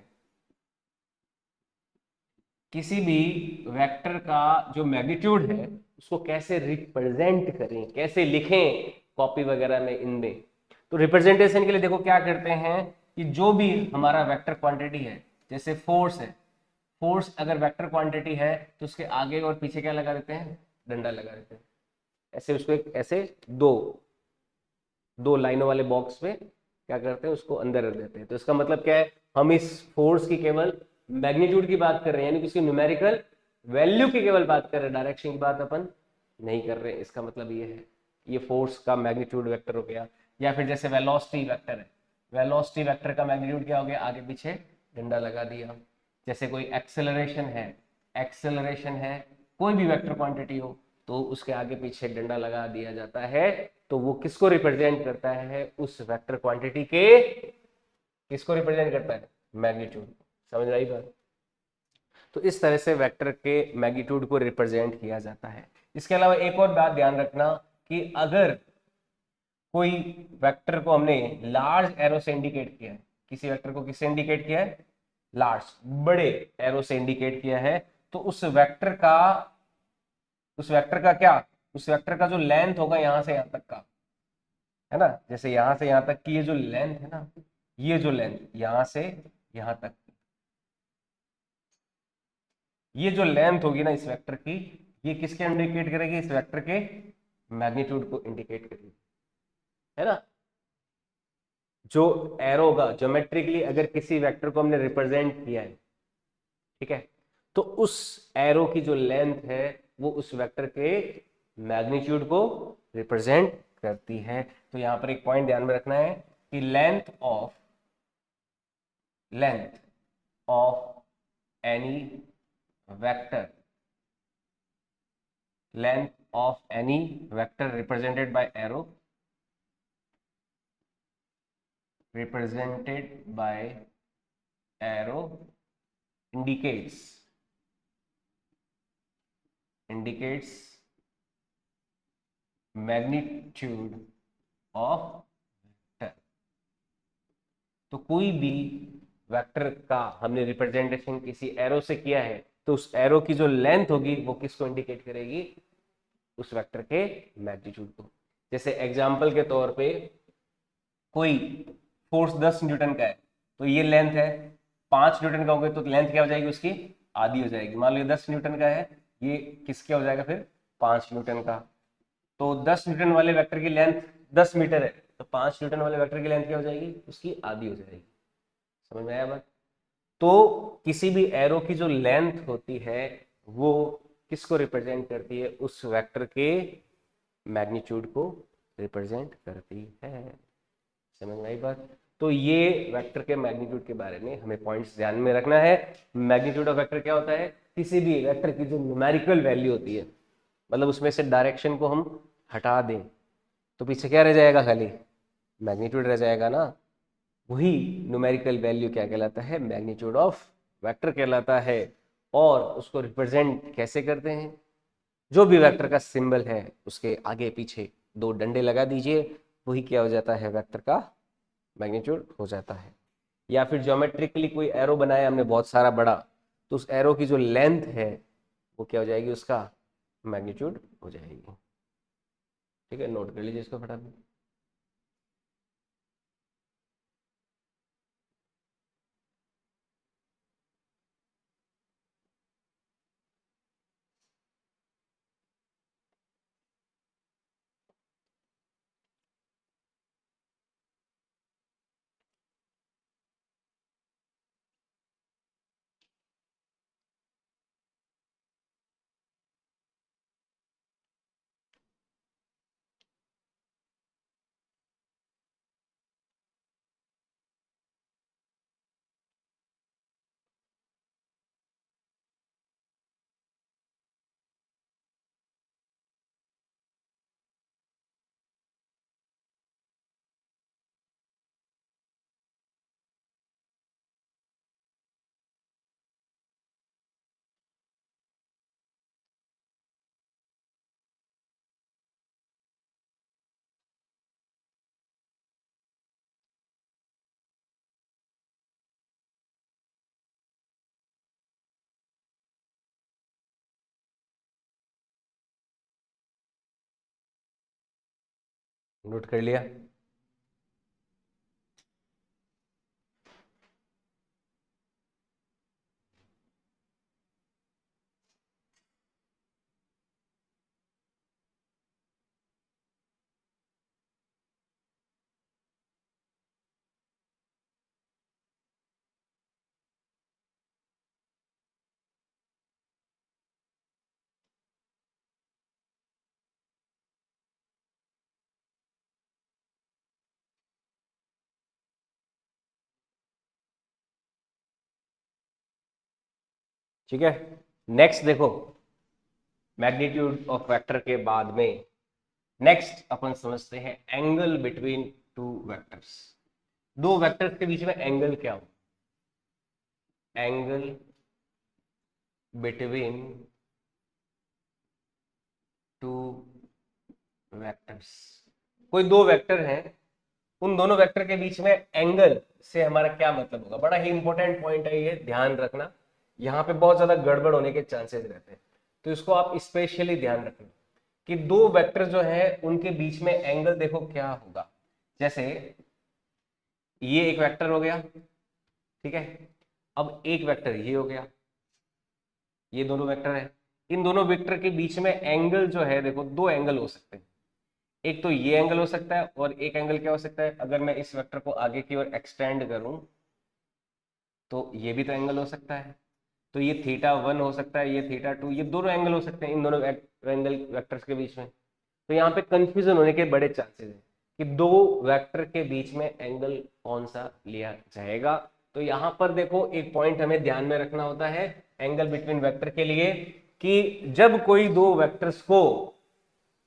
किसी भी वेक्टर का जो मैग्नीट्यूड है उसको कैसे रिप्रेजेंट करें, कैसे लिखें कॉपी वगैरह में इनमें। तो रिप्रेजेंटेशन के लिए देखो क्या करते हैं कि जो भी हमारा वेक्टर क्वांटिटी है, जैसे फोर्स है, फोर्स अगर वेक्टर क्वांटिटी है तो उसके आगे और पीछे क्या लगा देते हैं, डंडा लगा देते हैं। ऐसे उसको एक ऐसे दो दो लाइनों वाले बॉक्स में क्या करते हैं, उसको अंदर रख देते हैं। तो इसका मतलब क्या है, हम इस फोर्स की केवल मैग्नीट्यूड की बात कर रहे हैं, यानी कि उसकी न्यूमेरिकल वैल्यू की केवल बात कर रहे हैं, डायरेक्शन की बात अपन नहीं कर रहे हैं। इसका मतलब ये है, ये फोर्स का मैग्नीट्यूड वेक्टर हो गया। या फिर जैसे वेलोसिटी वेक्टर है, वेलोसिटी वेक्टर का मैग्नीट्यूड क्या हो गया, आगे पीछे डंडा लगा दिया। जैसे कोई एक्सेलरेशन है, एक्सेलरेशन है, कोई भी वेक्टर क्वांटिटी हो तो उसके आगे पीछे डंडा लगा दिया जाता है। तो वो किसको रिप्रेजेंट करता है, उस वेक्टर क्वांटिटी के, किसको रिप्रेजेंट करता है, मैग्नीट्यूड। समझ आई बात? तो इस तरह से वेक्टर के मैग्नीट्यूड को रिप्रेजेंट किया जाता है। इसके अलावा एक और बात ध्यान रखना कि अगर कोई वेक्टर को हमने लार्ज एरो से इंडिकेट किया है, किसी वेक्टर को किससे इंडिकेट किया है, लार्ज बड़े एरो से इंडिकेट किया है, तो उस वेक्टर का क्या, उस वेक्टर का जो लेंथ होगा यहां से यहां तक का, है ना, जैसे यहां से यहां तक की ये जो लेंथ है ना, ये जो लेंथ यहां से यहां तक, ये जो लेंथ होगी ना इस वेक्टर की, ये किसके इंडिकेट करेगी, इस वेक्टर के मैग्नीट्यूड को इंडिकेट करेगी, है ना। जो एरो होगा ज्योमेट्रिकली अगर किसी वेक्टर को हमने रिप्रेजेंट किया है, ठीक है, तो उस एरो की जो लेंथ है वो उस वेक्टर के मैग्नीट्यूड को रिप्रेजेंट करती है। तो यहां पर एक पॉइंट ध्यान में रखना है कि length of any vector length of any vector represented by arrow indicates magnitude of vector। तो कोई भी वेक्टर का हमने रिप्रेजेंटेशन किसी एरो से किया है तो उस एरो की जो लेंथ होगी वो किसको इंडिकेट करेगी, उस वेक्टर के मैग्नीट्यूड को। जैसे एग्जांपल के तौर पे कोई फोर्स 10 न्यूटन का है तो ये लेंथ है, 5 न्यूटन का हो गया तो लेंथ क्या हो जाएगी उसकी, आधी हो जाएगी। मान लो 10 न्यूटन का है, ये किसका हो जाएगा फिर, 5 न्यूटन का। तो 10 न्यूटन वाले वेक्टर की लेंथ 10 मीटर है तो 5 न्यूटन वाले वेक्टर की लेंथ क्या हो जाएगी, उसकी आधी हो जाएगी। समझ में आया बात। तो किसी भी एरो की जो लेंथ होती है वो किसको रिप्रेजेंट करती है, उस वेक्टर के मैग्नीट्यूड को रिप्रेजेंट करती है। समझ में आई बात। तो ये वेक्टर के मैग्नीट्यूड के बारे में हमें पॉइंट्स ध्यान में रखना है। मैग्नीट्यूड ऑफ वेक्टर क्या होता है, किसी भी वेक्टर की जो न्यूमेरिकल वैल्यू होती है, मतलब उसमें से डायरेक्शन को हम हटा दें तो पीछे क्या रह जाएगा, खाली मैग्नीट्यूड रह जाएगा ना। वही न्यूमेरिकल वैल्यू क्या कहलाता है, मैग्नीट्यूड ऑफ वेक्टर कहलाता है। और उसको रिप्रेजेंट कैसे करते हैं, जो भी वेक्टर का सिंबल है उसके आगे पीछे दो डंडे लगा दीजिए, वही क्या हो जाता है, वेक्टर का मैग्नीट्यूड हो जाता है। या फिर ज्योमेट्रिकली कोई एरो बनाया हमने बहुत सारा बड़ा, तो उस एरो की जो लेंथ है वो क्या हो जाएगी, उसका मैग्नीट्यूड हो जाएगी। ठीक है, नोट कर लीजिए इसको फटाफट। नोट कर लिया। ठीक है, नेक्स्ट देखो, मैग्नीट्यूड ऑफ वेक्टर के बाद में नेक्स्ट अपन समझते हैं एंगल बिटवीन टू वेक्टर्स। दो वेक्टर्स के बीच में एंगल क्या हो, एंगल बिटवीन टू वेक्टर्स। कोई दो वेक्टर हैं, उन दोनों वेक्टर के बीच में एंगल से हमारा क्या मतलब होगा, बड़ा ही इंपॉर्टेंट पॉइंट है ये, ध्यान रखना। यहाँ पे बहुत ज्यादा गड़बड़ होने के चांसेस रहते हैं, तो इसको आप स्पेशली ध्यान रखना कि दो वेक्टर जो है उनके बीच में एंगल देखो क्या होगा। जैसे ये एक वेक्टर हो गया, ठीक है, अब एक वेक्टर ये हो गया, ये दोनों वेक्टर है। इन दोनों वेक्टर के बीच में एंगल जो है देखो, दो एंगल हो सकते हैं। एक तो ये एंगल हो सकता है और एक एंगल क्या हो सकता है, अगर मैं इस वेक्टर को आगे की ओर एक्सटेंड करूं तो ये भी तो एंगल हो सकता है। तो ये θ1 हो सकता है, ये θ2, ये दोनों एंगल हो सकते हैं इन दोनों एंगल वेक्टर्स के बीच में। तो यहाँ पे कंफ्यूजन होने के बड़े चांसेस हैं कि दो वेक्टर के बीच में एंगल कौन सा लिया जाएगा। तो यहाँ पर देखो एक पॉइंट हमें ध्यान में रखना होता है एंगल बिटवीन वेक्टर के लिए, कि जब कोई दो वेक्टर्स को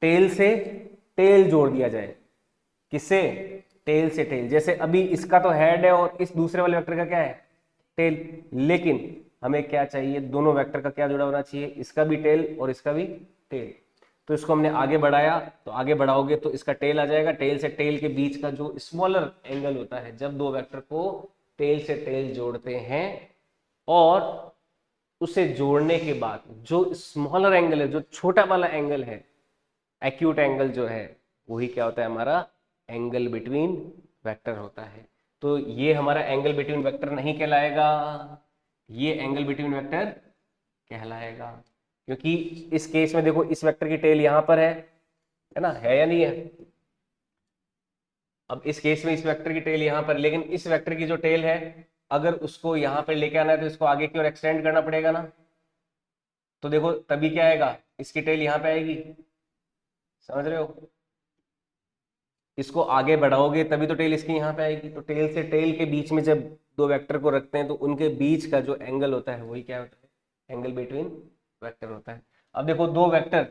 टेल से टेल जोड़ दिया जाए, किससे, टेल से टेल, जैसे अभी इसका तो हेड है और इस दूसरे वाले वेक्टर का क्या है, टेल, लेकिन हमें क्या चाहिए, दोनों वेक्टर का क्या जुड़ा होना चाहिए, इसका भी टेल और इसका भी टेल। तो इसको हमने आगे बढ़ाया, तो आगे बढ़ाओगे तो इसका टेल आ जाएगा, टेल से टेल के बीच का जो स्मॉलर एंगल होता है जब दो वेक्टर को टेल से टेल जोड़ते हैं, और उसे जोड़ने के बाद जो स्मॉलर एंगल है, जो छोटा वाला एंगल है, एक्यूट एंगल जो है, वही क्या होता है, हमारा एंगल बिटवीन वेक्टर होता है। तो ये हमारा एंगल बिटवीन वेक्टर नहीं कहलाएगा, ये एंगल बिटवीन वेक्टर कहलाएगा, क्योंकि इस केस में देखो इस वेक्टर की टेल यहां पर है ना, है या नहीं है। अब इस केस में इस वेक्टर की टेल यहां पर, लेकिन इस वेक्टर की जो टेल है, अगर उसको यहां पर लेके आना है तो इसको आगे की ओर एक्सटेंड करना पड़ेगा ना। तो देखो तभी क्या आएगा, इसकी टेल यहां पे आएगी, समझ रहे हो, इसको आगे बढ़ाओगे तभी तो टेल इसकी यहाँ पे आएगी। तो टेल से टेल के बीच में जब दो वेक्टर को रखते हैं तो उनके बीच का जो एंगल होता है वही क्या होता है, एंगल बिटवीन वेक्टर होता है। अब देखो दो वेक्टर,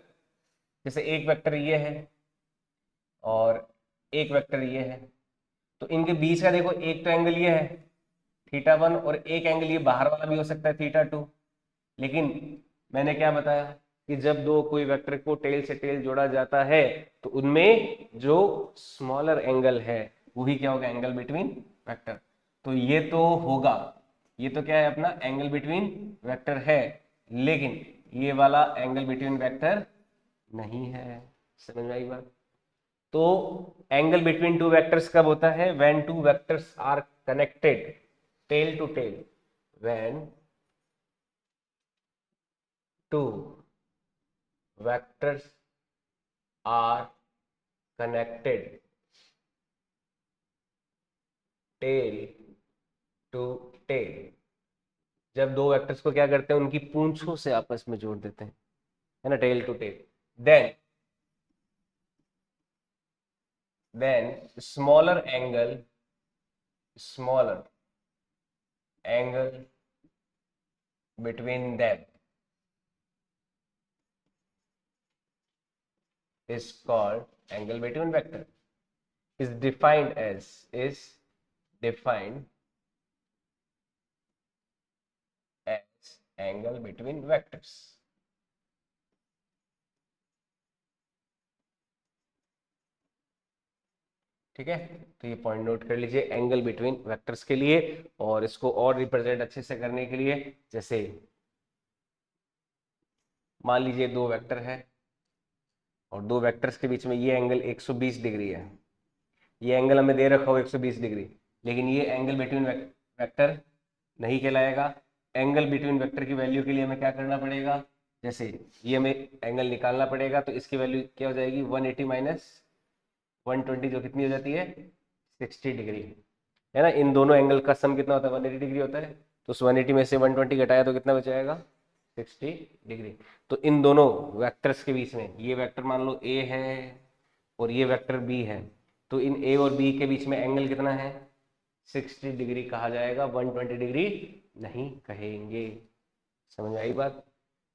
जैसे एक वेक्टर ये है और एक वेक्टर ये है, तो इनके बीच का देखो एक तो एंगल ये है θ1, और एक एंगल ये बाहर वाला भी हो सकता है θ2। लेकिन मैंने क्या बताया कि जब दो कोई वेक्टर को टेल से टेल जोड़ा जाता है तो उनमें जो स्मॉलर एंगल है वही क्या होगा, एंगल बिटवीन वेक्टर। तो ये तो होगा, ये तो क्या है अपना एंगल बिटवीन वेक्टर है, लेकिन ये वाला एंगल बिटवीन वेक्टर नहीं है। समझ में आई बात। तो एंगल बिटवीन टू वेक्टर्स कब होता है, when two vectors are connected tail to tail, when two vectors are connected tail to tail, जब दो वेक्टर्स को क्या करते हैं, उनकी पूंछों से आपस में जोड़ देते हैं, है ना, tail to tail, then smaller angle between them is called angle between vector, is defined as angle between vectors। ठीक है, तो ये पॉइंट नोट कर लीजिए एंगल बिटवीन वेक्टर्स के लिए। और इसको और रिप्रेजेंट अच्छे से करने के लिए, जैसे मान लीजिए दो वेक्टर है और दो वेक्टर्स के बीच में ये एंगल 120 डिग्री है, ये एंगल हमें दे रखा हो 120 डिग्री, लेकिन ये एंगल बिटवीन वेक्टर नहीं कहलाएगा। एंगल बिटवीन वेक्टर की वैल्यू के लिए हमें क्या करना पड़ेगा, जैसे ये हमें एंगल निकालना पड़ेगा, तो इसकी वैल्यू क्या हो जाएगी, 180 माइनस 120, जो कितनी हो जाती है, 60 डिग्री, है ना। इन दोनों एंगल का सम कितना होता है, 180 डिग्री होता है। तो उस 180 में से 120 घटाया तो कितना बच जाएगा, 60 डिग्री। तो इन दोनों वेक्टर्स के बीच में, ये वेक्टर मान लो ए है और ये वेक्टर बी है, तो इन ए और बी के बीच में एंगल कितना है, 60 डिग्री कहा जाएगा, 120 डिग्री नहीं कहेंगे। समझ में आई बात।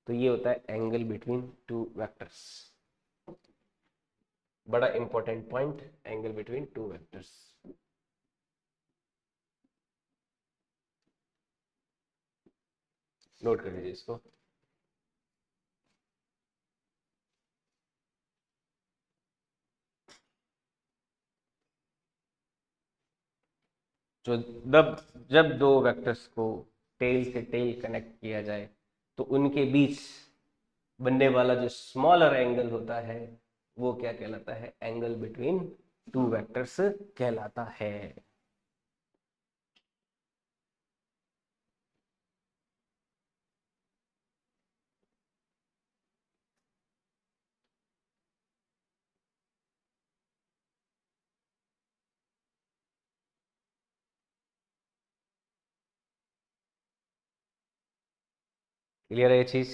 तो ये होता है एंगल बिटवीन टू वेक्टर्स, बड़ा important point, angle between two vectors. Note कर लीजिए इसको। जो जब दो वेक्टर्स को टेल से टेल कनेक्ट किया जाए तो उनके बीच बनने वाला जो स्मॉलर एंगल होता है वो क्या कहलाता है, एंगल बिटवीन टू वेक्टर्स कहलाता है। क्लियर है ये चीज?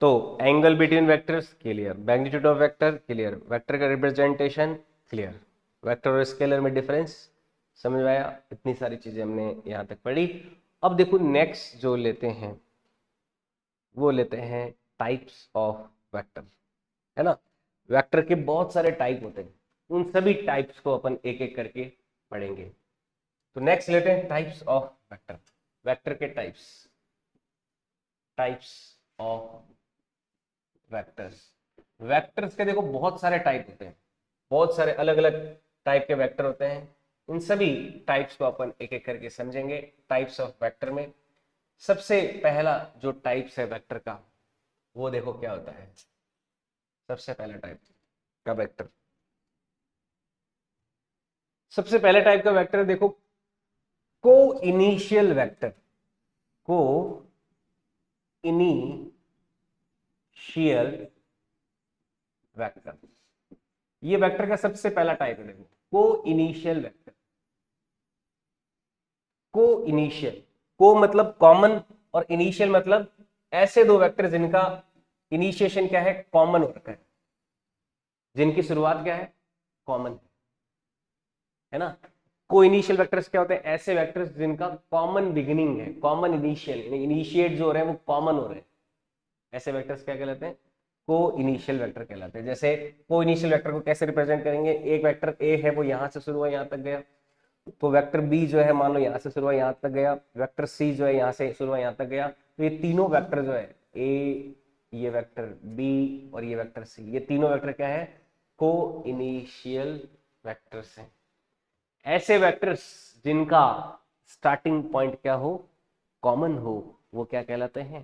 तो angle between vectors clear, magnitude of vector clear, vector का रिप्रेजेंटेशन क्लियर, वेक्टर और स्केलर में डिफरेंस समझ में आया। इतनी सारी चीजें हमने यहां तक पढ़ी। अब देखो नेक्स्ट जो लेते हैं वो लेते हैं टाइप्स ऑफ वेक्टर, है ना। वेक्टर के बहुत सारे टाइप होते हैं, उन सभी टाइप्स को अपन एक एक करके पढ़ेंगे। तो नेक्स्ट लेते हैं टाइप्स ऑफ वेक्टर, वेक्टर के types, types of vectors. Vectors के देखो बहुत सारे टाइप होते हैं, बहुत सारे अलग अलग टाइप के वेक्टर होते हैं। इन सभी टाइप्स को अपन एक एक करके समझेंगे टाइप्स ऑफ वेक्टर में। सबसे पहला जो टाइप्स है वेक्टर का वो देखो क्या होता है। सबसे पहला टाइप का वेक्टर, सबसे पहले टाइप का वेक्टर देखो को इनिशियल वेक्टर, को इनिशियल वेक्टर, ये वेक्टर का सबसे पहला टाइप है। देखो को इनिशियल वेक्टर, को इनिशियल, को मतलब कॉमन और इनिशियल मतलब ऐसे दो वेक्टर जिनका इनिशिएशन क्या है, कॉमन हो रखा है, जिनकी शुरुआत क्या है, कॉमन है ना। को इनिशियल वेक्टर्स क्या होते हैं, ऐसे वेक्टर्स जिनका कॉमन बिगिनिंग है, कॉमन इनिशियल, इनिशिएट जो हो रहे हैं वो कॉमन हो रहे हैं, ऐसे वेक्टर्स क्या कहलाते हैं, को इनिशियल वेक्टर कहलाते हैं। जैसे को इनिशियल वेक्टर को कैसे रिप्रेजेंट करेंगे, एक वेक्टर ए है वो यहां से शुरू हुआ यहां तक गया, तो वेक्टर बी जो है मान लो यहां से शुरू हुआ यहां तक गया, वेक्टर सी जो है यहां से शुरू हुआ यहां तक गया, तो ये तीनों वेक्टर जो है ए, ये वेक्टर बी और ये वेक्टर सी, ये तीनों वेक्टर क्या है, को इनिशियल वेक्टर्स हैं। ऐसे वेक्टर्स जिनका स्टार्टिंग पॉइंट क्या हो, कॉमन हो, वो क्या कहलाते हैं,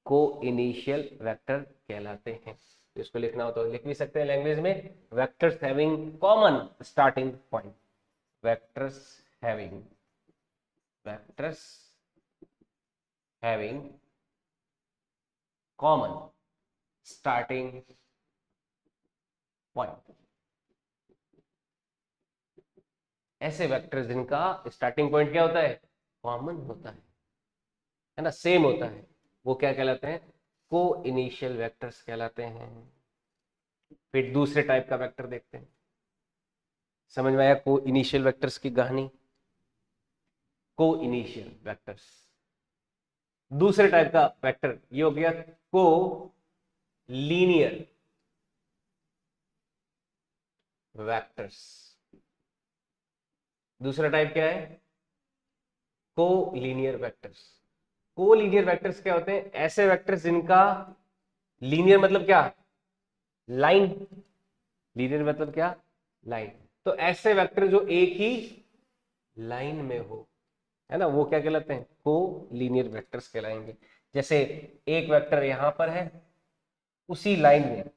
को इनिशियल वेक्टर कहलाते हैं। तो इसको लिखना हो तो लिख भी सकते हैं लैंग्वेज में, vectors having common starting point, vectors having, vectors having common starting point, ऐसे वेक्टर्स जिनका स्टार्टिंग पॉइंट क्या होता है, कॉमन होता है ना, सेम होता है, वो क्या कहलाते हैं, को इनिशियल वेक्टर्स कहलाते हैं। फिर दूसरे टाइप का वेक्टर देखते हैं, समझ में आया को इनिशियल वेक्टर्स की कहानी, को इनिशियल वेक्टर्स। दूसरे टाइप का वेक्टर ये हो गया को लीनियर वेक्टर्स। दूसरा टाइप क्या है, को लीनियर वेक्टर्स। को लीनियर वेक्टर्स क्या होते हैं, ऐसे वेक्टर्स जिनका लीनियर मतलब क्या, लाइन, लीनियर मतलब क्या, लाइन। तो ऐसे वेक्टर जो एक ही लाइन में हो, है ना, वो क्या कहलाते हैं, को लीनियर वेक्टर्स कहलाएंगे। जैसे एक वेक्टर यहां पर है, उसी लाइन में,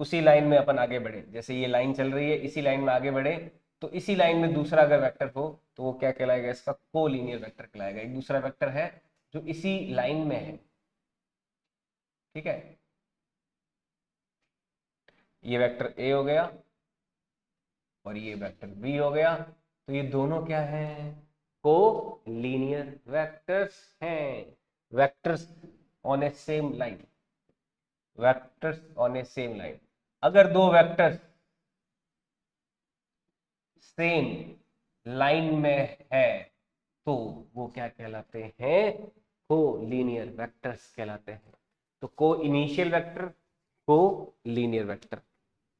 उसी लाइन में अपन आगे बढ़े, जैसे ये लाइन चल रही है इसी लाइन में आगे बढ़े, तो इसी लाइन में दूसरा अगर वेक्टर हो तो वो क्या कहलाएगा, इसका को लीनियर वेक्टर कहलाएगा। एक दूसरा वेक्टर है जो इसी लाइन में है, ठीक है, ये वेक्टर ए हो गया और ये वेक्टर बी हो गया, तो ये दोनों क्या हैं, को लीनियर वेक्टर्स हैं। Vectors on A same line, vectors on A same line. अगर दो वेक्टर्स सेम लाइन में है तो वो क्या कहलाते हैं, को लीनियर वेक्टर्स कहलाते हैं। तो को इनिशियल वेक्टर, को लीनियर वेक्टर,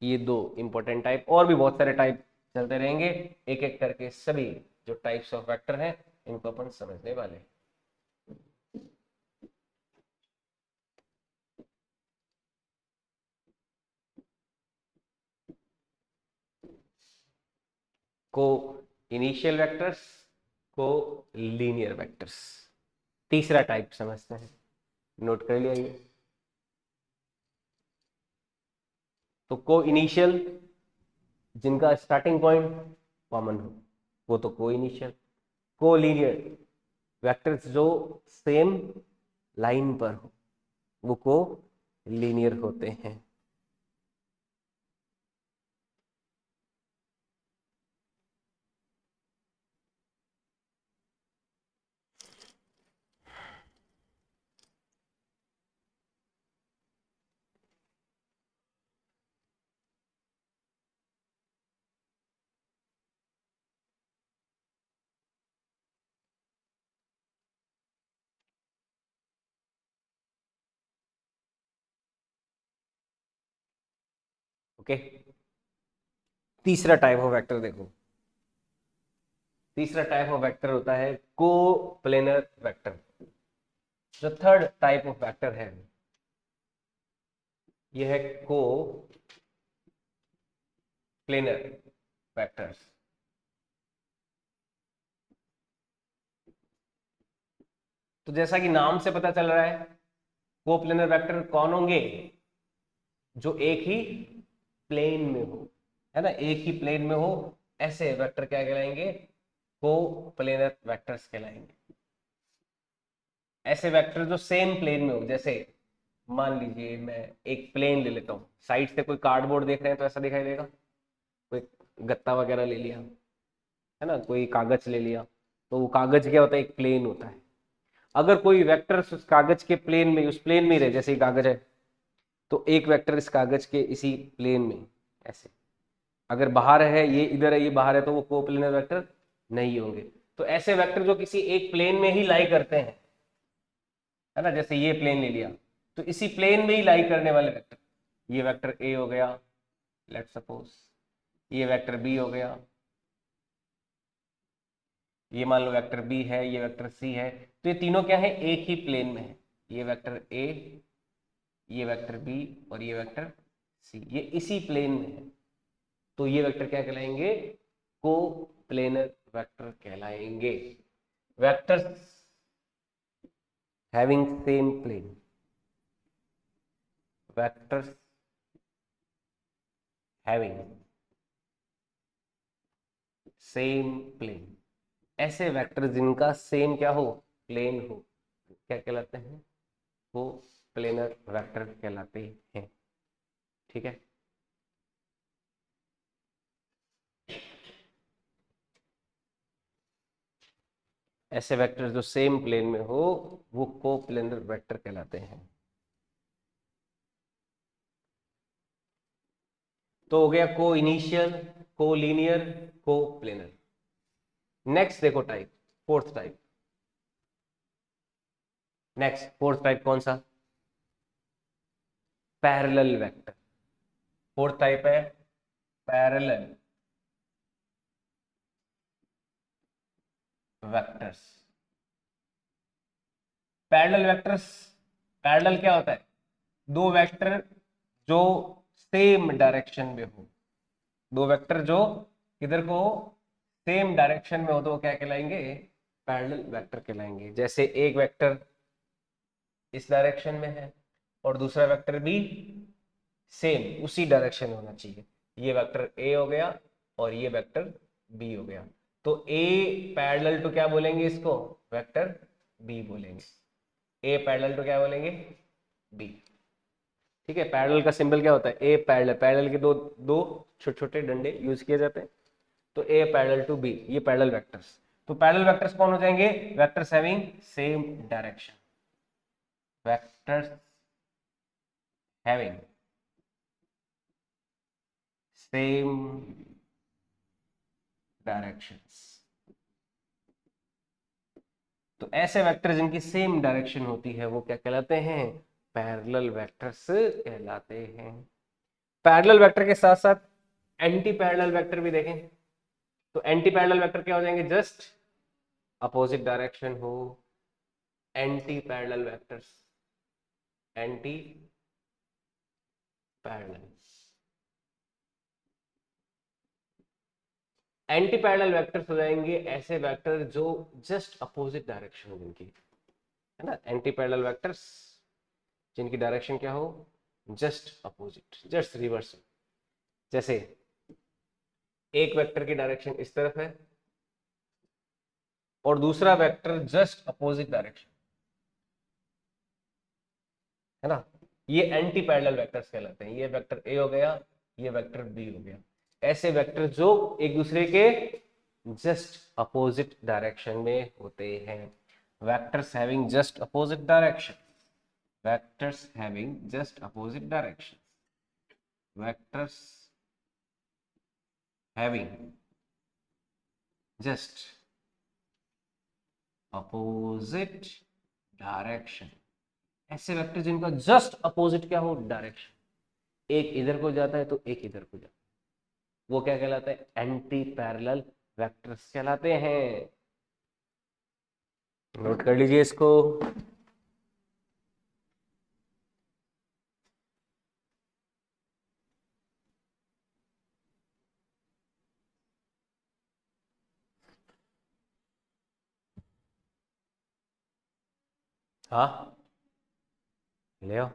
ये दो इंपॉर्टेंट टाइप, और भी बहुत सारे टाइप चलते रहेंगे, एक एक करके सभी जो टाइप्स ऑफ वेक्टर हैं इनको अपन समझने वाले हैं। को इनिशियल वेक्टर्स, को लीनियर वेक्टर्स। तीसरा टाइप समझते हैं, नोट कर लिया ये। तो को इनिशियल जिनका स्टार्टिंग पॉइंट कॉमन हो वो तो को इनिशियल। को लीनियर वेक्टर्स जो सेम लाइन पर हो वो को लीनियर होते हैं। ओके। तीसरा टाइप ऑफ वेक्टर देखो, तीसरा टाइप ऑफ वेक्टर होता है को प्लेनर वेक्टर। जो थर्ड टाइप ऑफ वेक्टर है यह है को प्लेनर वेक्टर्स। तो जैसा कि नाम से पता चल रहा है, को प्लेनर वेक्टर कौन होंगे? जो एक ही प्लेन में हो, है ना, एक ही प्लेन में हो, ऐसे वेक्टर क्या कहलाएंगे? को प्लेनर वेक्टर्स कहलाएंगे। ऐसे वेक्टर जो सेम प्लेन में हो, जैसे मान लीजिए मैं एक प्लेन ले लेता हूँ, साइड से कोई कार्डबोर्ड देख रहे हैं तो ऐसा दिखाई देगा, कोई गत्ता वगैरह ले लिया, है ना, कोई कागज ले लिया, तो वो कागज क्या होता है? एक प्लेन होता है। अगर कोई वेक्टर उस कागज के प्लेन में, उस प्लेन में ही रहे, जैसे ये कागज है, तो एक वेक्टर इस कागज के इसी प्लेन में ऐसे, अगर बाहर है, ये इधर है, ये बाहर है, तो वो कोप्लेनर वेक्टर नहीं होंगे। तो ऐसे वेक्टर जो किसी एक प्लेन में ही लाई करते हैं, है ना, जैसे ये प्लेन ले लिया, तो इसी प्लेन में ही लाई करने वाले वेक्टर, ये वेक्टर ए हो गया, लेट सपोज, ये वेक्टर बी हो गया, ये मान लो वेक्टर बी है, ये वेक्टर सी है, तो ये तीनों क्या है? एक ही प्लेन में है। ये वेक्टर ए, ये वेक्टर बी और ये वेक्टर सी, ये इसी प्लेन में है। तो ये वेक्टर क्या कहलाएंगे? को प्लेनर वेक्टर कहलाएंगे। Vectors having same plane, vectors having same plane, ऐसे वेक्टर जिनका सेम क्या हो? प्लेन हो, क्या कहलाते हैं? वो प्लेनर वेक्टर कहलाते हैं। ठीक है। ऐसे वेक्टर जो सेम प्लेन में हो वो को प्लेनर वेक्टर कहलाते हैं। तो हो गया को इनिशियल, को लीनियर, को प्लेनर। नेक्स्ट देखो type, fourth type. Next fourth type कौन सा? Parallel vector. फोर्थ टाइप है parallel vectors. Parallel vectors, parallel क्या होता है? दो वेक्टर जो सेम डायरेक्शन में हो, दो वेक्टर जो किधर को हो? सेम डायरेक्शन में हो, तो वो क्या कहलाएंगे? पैरेलल वेक्टर कहलाएंगे। जैसे एक वेक्टर इस डायरेक्शन में है और दूसरा वेक्टर भी सेम उसी डायरेक्शन में होना चाहिए। ये वेक्टर ए हो गया और ये वेक्टर बी हो गया, तो ए पैरेलल टू क्या बोलेंगे इसको? वेक्टर बी बोलेंगे। ए पैरेलल टू क्या बोलेंगे? बी। ठीक है। पैरेलल का सिंबल क्या होता है? ए पैरेलल, पैरेलल के दो दो छोटे छोटे डंडे यूज किए जाते हैं, तो ए पैरेलल टू बी, ये पैरेलल वेक्टर्स। तो पैरेलल वेक्टर्स कौन हो जाएंगे? Vectors having same direction, vectors having same directions. तो ऐसे वेक्टर जिनकी सेम डायरेक्शन होती है वो क्या कहलाते हैं? पैरेलल वेक्टर्स कहलाते हैं। पैरेलल वेक्टर के साथ साथ एंटी पैरेलल वेक्टर भी देखें, तो एंटी पैरेलल वेक्टर क्या हो जाएंगे? जस्ट अपोजिट डायरेक्शन हो, anti parallel vectors, anti parallel. Anti parallel vectors हो जाएंगे ऐसे वेक्टर जो जस्ट अपोजिट डायरेक्शन हो जिनकी, है ना, एंटी पैरेलल वेक्टर्स जिनकी डायरेक्शन क्या हो? Just opposite, just reverse. जैसे एक वेक्टर की डायरेक्शन इस तरफ है और दूसरा वेक्टर जस्ट अपोजिट डायरेक्शन, है ना, ये एंटी पैरेलल वेक्टर्स कहलाते हैं। ये वेक्टर ए हो गया, ये वेक्टर बी हो गया। ऐसे वेक्टर जो एक दूसरे के जस्ट अपोजिट डायरेक्शन में होते हैं, vectors having just opposite direction, vectors having just opposite direction, vectors having just opposite direction. ऐसे वेक्टर जिनका जस्ट अपोजिट क्या हो? डायरेक्शन, एक इधर को जाता है तो एक इधर को जाता है, वो क्या कहलाता है? एंटी पैरेलल वेक्टर्स कहलाते हैं। नोट कर लीजिए इसको। हाँ, ले आओ।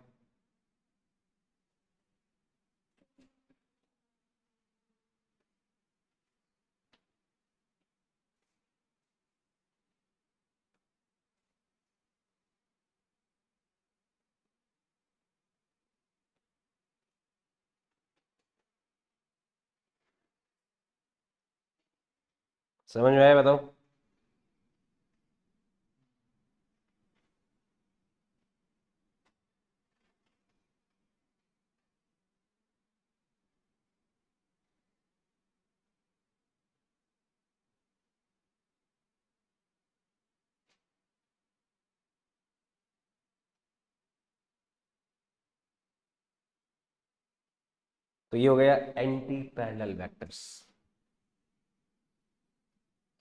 समझ में आया? बताओ। तो ये हो गया एंटी पैरेलल वेक्टर्स।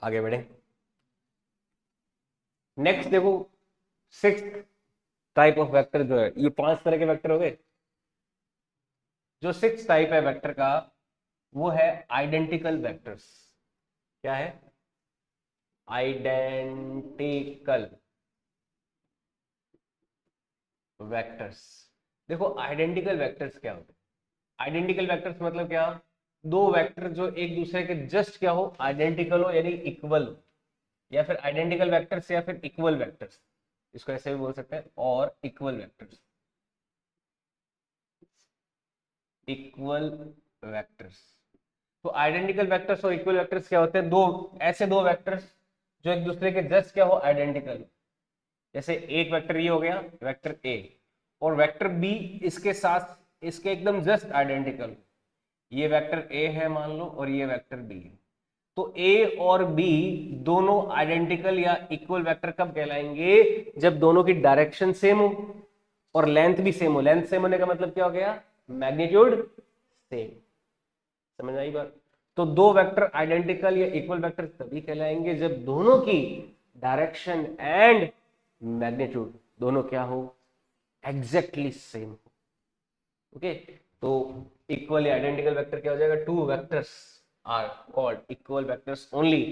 आगे बढ़े। नेक्स्ट देखो, सिक्स टाइप ऑफ वेक्टर जो है, ये पांच तरह के वेक्टर हो गए। जो सिक्स टाइप है वेक्टर का, वो है आइडेंटिकल वेक्टर्स। क्या है? Identical vectors. देखो आइडेंटिकल वेक्टर्स क्या होते हैं? आइडेंटिकल वेक्टर्स मतलब क्या? दो वेक्टर जो एक दूसरे के जस्ट क्या हो, आइडेंटिकल हो, यानी इक्वल हो, या फिर आइडेंटिकल वेक्टर्स या फिर इक्वल वेक्टर्स, इसको ऐसे भी बोल सकते हैं, और इक्वल वेक्टर्स। Equal vectors. तो आइडेंटिकल वेक्टर्स और इक्वल वेक्टर्स क्या होते हैं? दो ऐसे दो वेक्टर्स जो एक दूसरे के जस्ट क्या हो, आइडेंटिकल। जैसे एक वेक्टर ये हो गया, वेक्टर ए, और वेक्टर बी इसके साथ इसके एकदम जस्ट आइडेंटिकल। ये वेक्टर ए है मान लो, और ये वेक्टर बी है। तो ए और बी दोनों आइडेंटिकल या इक्वल वेक्टर कब कहलाएंगे? जब दोनों की डायरेक्शन सेम हो और लेंथ भी सेम हो। लेंथ सेम होने का मतलब क्या हो गया? Magnitude same. समझ आई बात? तो दो वेक्टर आइडेंटिकल या इक्वल वेक्टर तभी कहलाएंगे जब दोनों की डायरेक्शन एंड मैग्नीट्यूड दोनों क्या हो, एग्जैक्टली सेम हो। ओके, तो इक्वल या आइडेंटिकल वेक्टर क्या हो जाएगा? Two vectors are called equal vectors only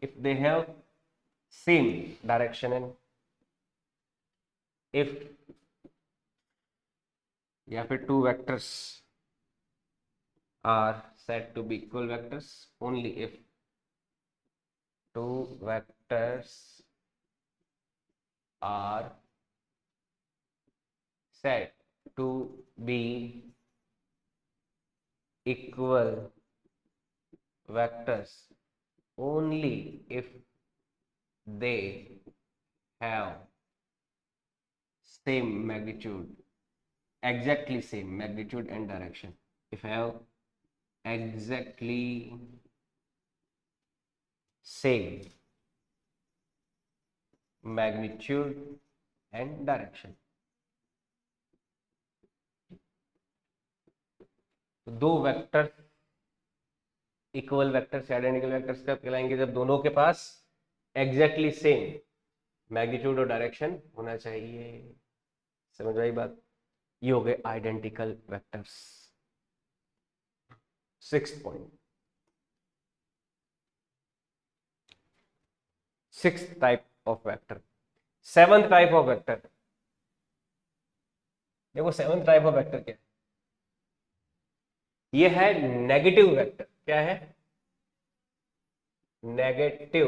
if they have same direction and if, या फिर two vectors are said to be equal vectors only if two vectors are said to be equal vectors only if they have same magnitude, exactly same magnitude and direction. If have exactly same magnitude and direction. तो दो vector equal vectors identical vectors कब कहलाएंगे? जब दोनों के पास exactly same magnitude और direction होना चाहिए। समझ आई बात? ये हो गए identical vectors. Sixth point, sixth type of vector. Seventh type of vector, देखो सेवंथ टाइप ऑफ वेक्टर क्या है? ये है नेगेटिव वेक्टर। क्या है? Negative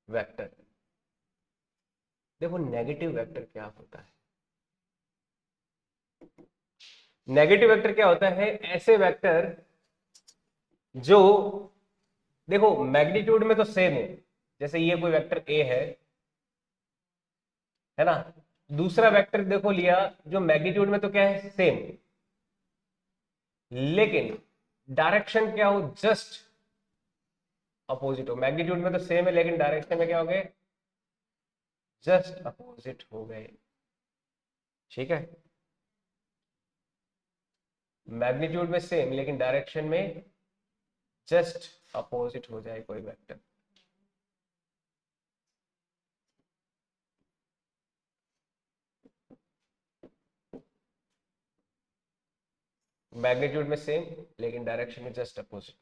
vector. देखो नेगेटिव वेक्टर क्या होता है? नेगेटिव वेक्टर क्या होता है? ऐसे वेक्टर जो, देखो मैग्नीट्यूड में तो सेम है, जैसे ये कोई वेक्टर ए है ना। दूसरा वेक्टर देखो लिया, जो मैग्नीट्यूड में तो क्या है, सेम, लेकिन डायरेक्शन क्या हो, जस्ट अपोजिट हो। मैग्नीट्यूड में तो सेम है लेकिन डायरेक्शन में क्या हो गए, जस्ट अपोजिट हो गए। ठीक है, मैग्नीट्यूड में सेम लेकिन डायरेक्शन में जस्ट अपोजिट हो जाए कोई वेक्टर। मैग्नीट्यूड में सेम लेकिन डायरेक्शन में जस्ट अपोजिट।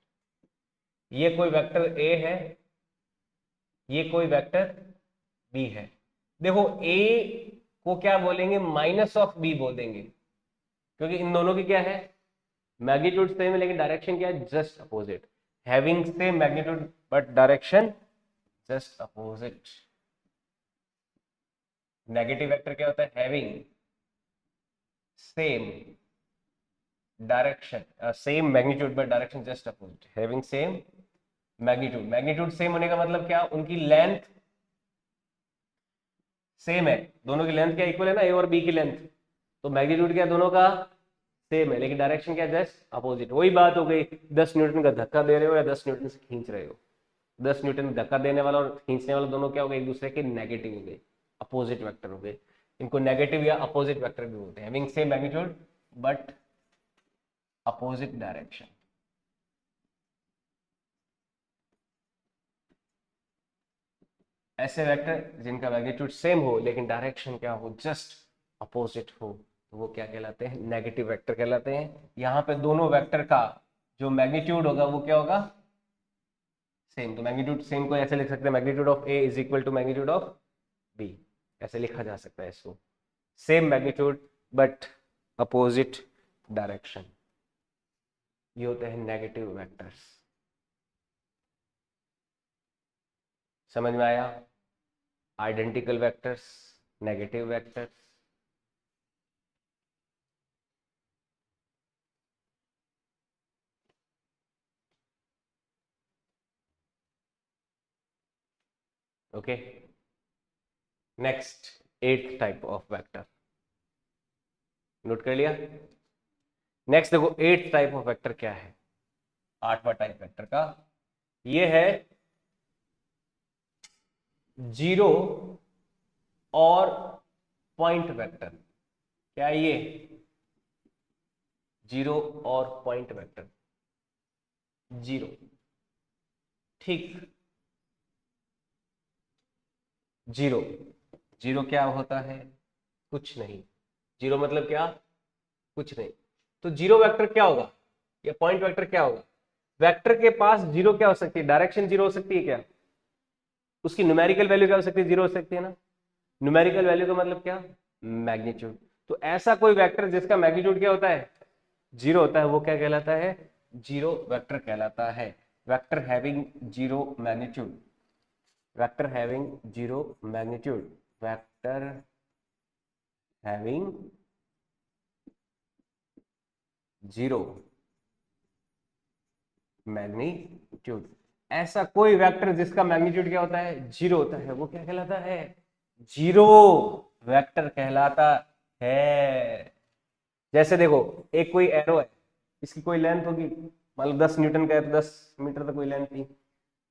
ये कोई वेक्टर ए है, ये कोई वेक्टर बी है। देखो ए को क्या बोलेंगे, माइनस ऑफ बी बोल देंगे, क्योंकि इन दोनों की क्या है, मैग्नीट्यूड सेम है लेकिन डायरेक्शन क्या है, just opposite. Having same magnitude but direction just opposite. Negative vector क्या होता है, having same direction same magnitude but direction just opposite. Having same magnitude, magnitude same होने का मतलब क्या, उनकी लेंथ सेम है, दोनों की लेंथ क्या इक्वल है ना, ए और बी की लेंथ, तो मैग्नीट्यूड क्या दोनों का सेम है लेकिन डायरेक्शन क्या जस्ट अपोजिट। वही बात हो गई, 10 न्यूटन का धक्का दे रहे हो या 10 न्यूटन से खींच रहे हो, 10 न्यूटन धक्का देने वाला और खींचने वाला दोनों क्या हो गए, एक दूसरे के नेगेटिव हो गए, अपोजिट वेक्टर हो गए। इनको नेगेटिव या अपोजिट वेक्टर भी बोलते हैं, having same magnitude but opposite direction. ऐसे वेक्टर जिनका मैग्नीट्यूड सेम हो लेकिन डायरेक्शन क्या हो, जस्ट अपोजिट हो, तो वो क्या कहलाते हैं, नेगेटिव वेक्टर कहलाते हैं। यहाँ पे दोनों वेक्टर का जो मैग्नीट्यूड होगा वो क्या होगा, सेम। तो मैग्नीट्यूड सेम को ऐसे लिख सकते हैं, magnitude of A is equal to magnitude of B, ऐसे लिखा जा सकता है इसको, same magnitude but opposite direction. ये होते हैं नेगेटिव वेक्टर्स। समझ में आया, identical vectors, negative vectors. Okay, next 8th type of vector, note कर लिया। नेक्स्ट देखो 8th टाइप ऑफ वेक्टर क्या है, 8वां टाइप वेक्टर का, ये है जीरो और पॉइंट वेक्टर। क्या है ये, जीरो और पॉइंट वेक्टर। जीरो, ठीक, जीरो, जीरो क्या होता है, कुछ नहीं, जीरो मतलब क्या, कुछ नहीं। तो जीरो वेक्टर क्या होगा या पॉइंट वेक्टर क्या होगा, वेक्टर के पास जीरो क्या हो सकती है, डायरेक्शन जीरो हो सकती है क्या, उसकी न्यूमेरिकल वैल्यू क्या हो सकती है, जीरो हो सकती है ना। न्यूमेरिकल वैल्यू का मतलब क्या, मैग्नीट्यूड। तो ऐसा कोई वेक्टर जिसका मैग्नीट्यूड क्या होता है, जीरो होता है, वो क्या कहलाता है, जीरो वेक्टर कहलाता है। Vector having zero magnitude, vector having zero magnitude, vector having zero magnitude. ऐसा कोई वेक्टर जिसका मैग्नीट्यूड क्या होता है, जीरो होता है, वो क्या कहलाता है, जीरो वेक्टर कहलाता है। जैसे देखो, एक कोई एरो है, इसकी कोई लेंथ होगी, मतलब 10 न्यूटन का है तो 10 मीटर तक कोई लेंथ थी,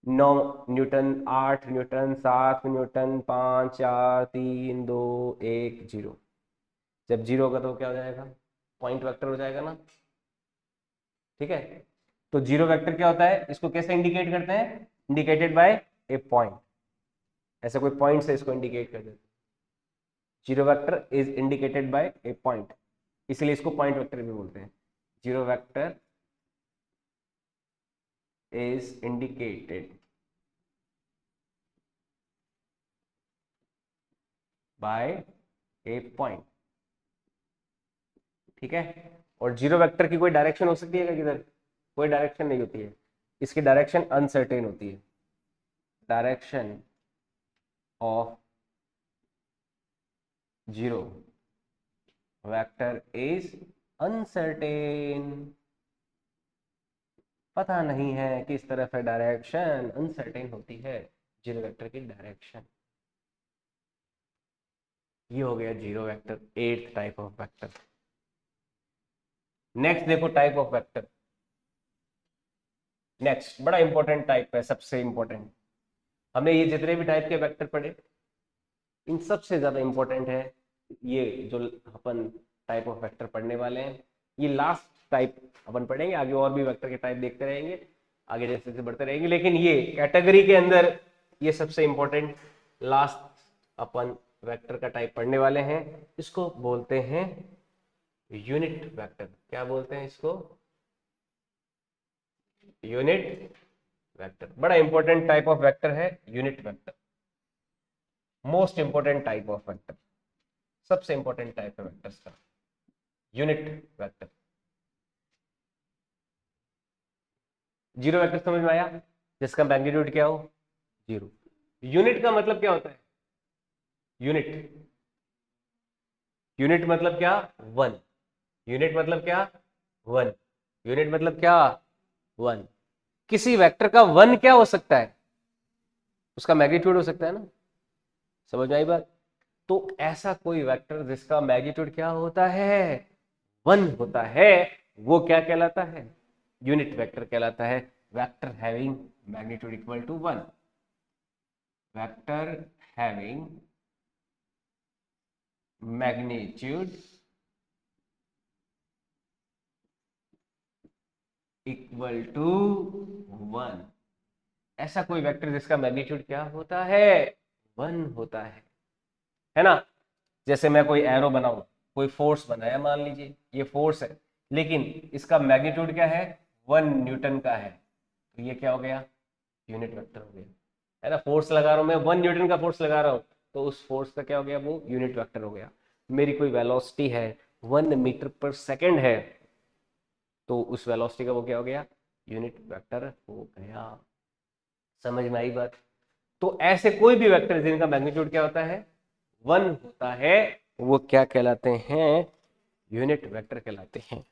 9 न्यूटन, 8 न्यूटन, 7 न्यूटन, 5 4 3 2 1 0। जब जीरो होगा तो क्या हो जाएगा, पॉइंट वेक्टर हो जाएगा ना, ठीक है। तो जीरो वेक्टर क्या होता है, इसको कैसे इंडिकेट करते हैं, इंडिकेटेड बाय ए पॉइंट, ऐसे कोई पॉइंट से इसको इंडिकेट कर देते हैं। Zero vector is indicated by A point, इसलिए इसको पॉइंट वेक्टर भी बोलते हैं। Zero vector is indicated by A point, ठीक है। और जीरो वेक्टर की कोई डायरेक्शन हो सकती है क्या, किधर, कोई डायरेक्शन नहीं होती है, इसकी डायरेक्शन अनसर्टेन होती है। Direction of zero vector is uncertain, पता नहीं है किस तरफ है डायरेक्शन, अनसर्टेन होती है जीरो वेक्टर की डायरेक्शन। ये हो गया zero vector, 8th type of vector. Next देखो टाइप ऑफ वेक्टर, नेक्स्ट बड़ा इंपॉर्टेंट टाइप है, सबसे इंपॉर्टेंट। हमने ये जितने भी टाइप के वेक्टर पढ़े, इन सबसे ज्यादा इंपॉर्टेंट है ये जो अपन टाइप ऑफ वेक्टर पढ़ने वाले हैं, ये लास्ट टाइप अपन पढ़ेंगे आगे, और भी वेक्टर के टाइप देखते रहेंगे आगे जैसे जैसे बढ़ते रहेंगे, लेकिन ये कैटेगरी के अंदर ये सबसे इंपॉर्टेंट लास्ट अपन वेक्टर का टाइप पढ़ने वाले हैं। इसको बोलते हैं यूनिट वेक्टर। क्या बोलते हैं इसको? Unit vector. बड़ा इंपॉर्टेंट टाइप ऑफ वेक्टर है unit vector, most important type of vector, सबसे इंपॉर्टेंट टाइप है वेक्टर्स का यूनिट वेक्टर। जीरो वेक्टर समझ में आया, जिसका मैग्नीट्यूड क्या हो जीरो। यूनिट का मतलब क्या होता है? यूनिट, यूनिट मतलब क्या? वन। यूनिट मतलब क्या? वन। यूनिट मतलब क्या? वन। किसी वेक्टर का वन क्या हो सकता है? उसका मैग्नीट्यूड हो सकता है ना। समझ में आई बात? तो ऐसा कोई वेक्टर जिसका मैग्नीट्यूड क्या होता है? वन होता है, वो क्या कहलाता है? यूनिट वेक्टर कहलाता है। Vector having magnitude equal to one. Vector having magnitude equal to one. ऐसा कोई वेक्टर जिसका मैग्नीट्यूड क्या होता है? वन होता है ना। जैसे मैं कोई एरो बनाऊं, कोई फोर्स बनाया, मान लीजिए ये फोर्स है, लेकिन इसका मैग्नीट्यूड क्या है? 1 न्यूटन का है, तो ये क्या हो गया? यूनिट वेक्टर हो गया। है ना, फोर्स लगा रहा हूं मैं, 1 न्यूटन का फोर्स लगा रहा हूं, तो उस फोर्स का क्या हो गया? वो यूनिट वेक्टर हो गया। मेरी कोई वेलोसिटी है 1 मीटर पर सेकेंड है, तो उस वेलोसिटी का वो क्या हो गया? यूनिट वेक्टर हो गया। समझ में आई बात? तो ऐसे कोई भी वेक्टर जिनका मैग्नीट्यूड क्या होता है? वन होता है, वो क्या कहलाते हैं? यूनिट वेक्टर कहलाते हैं।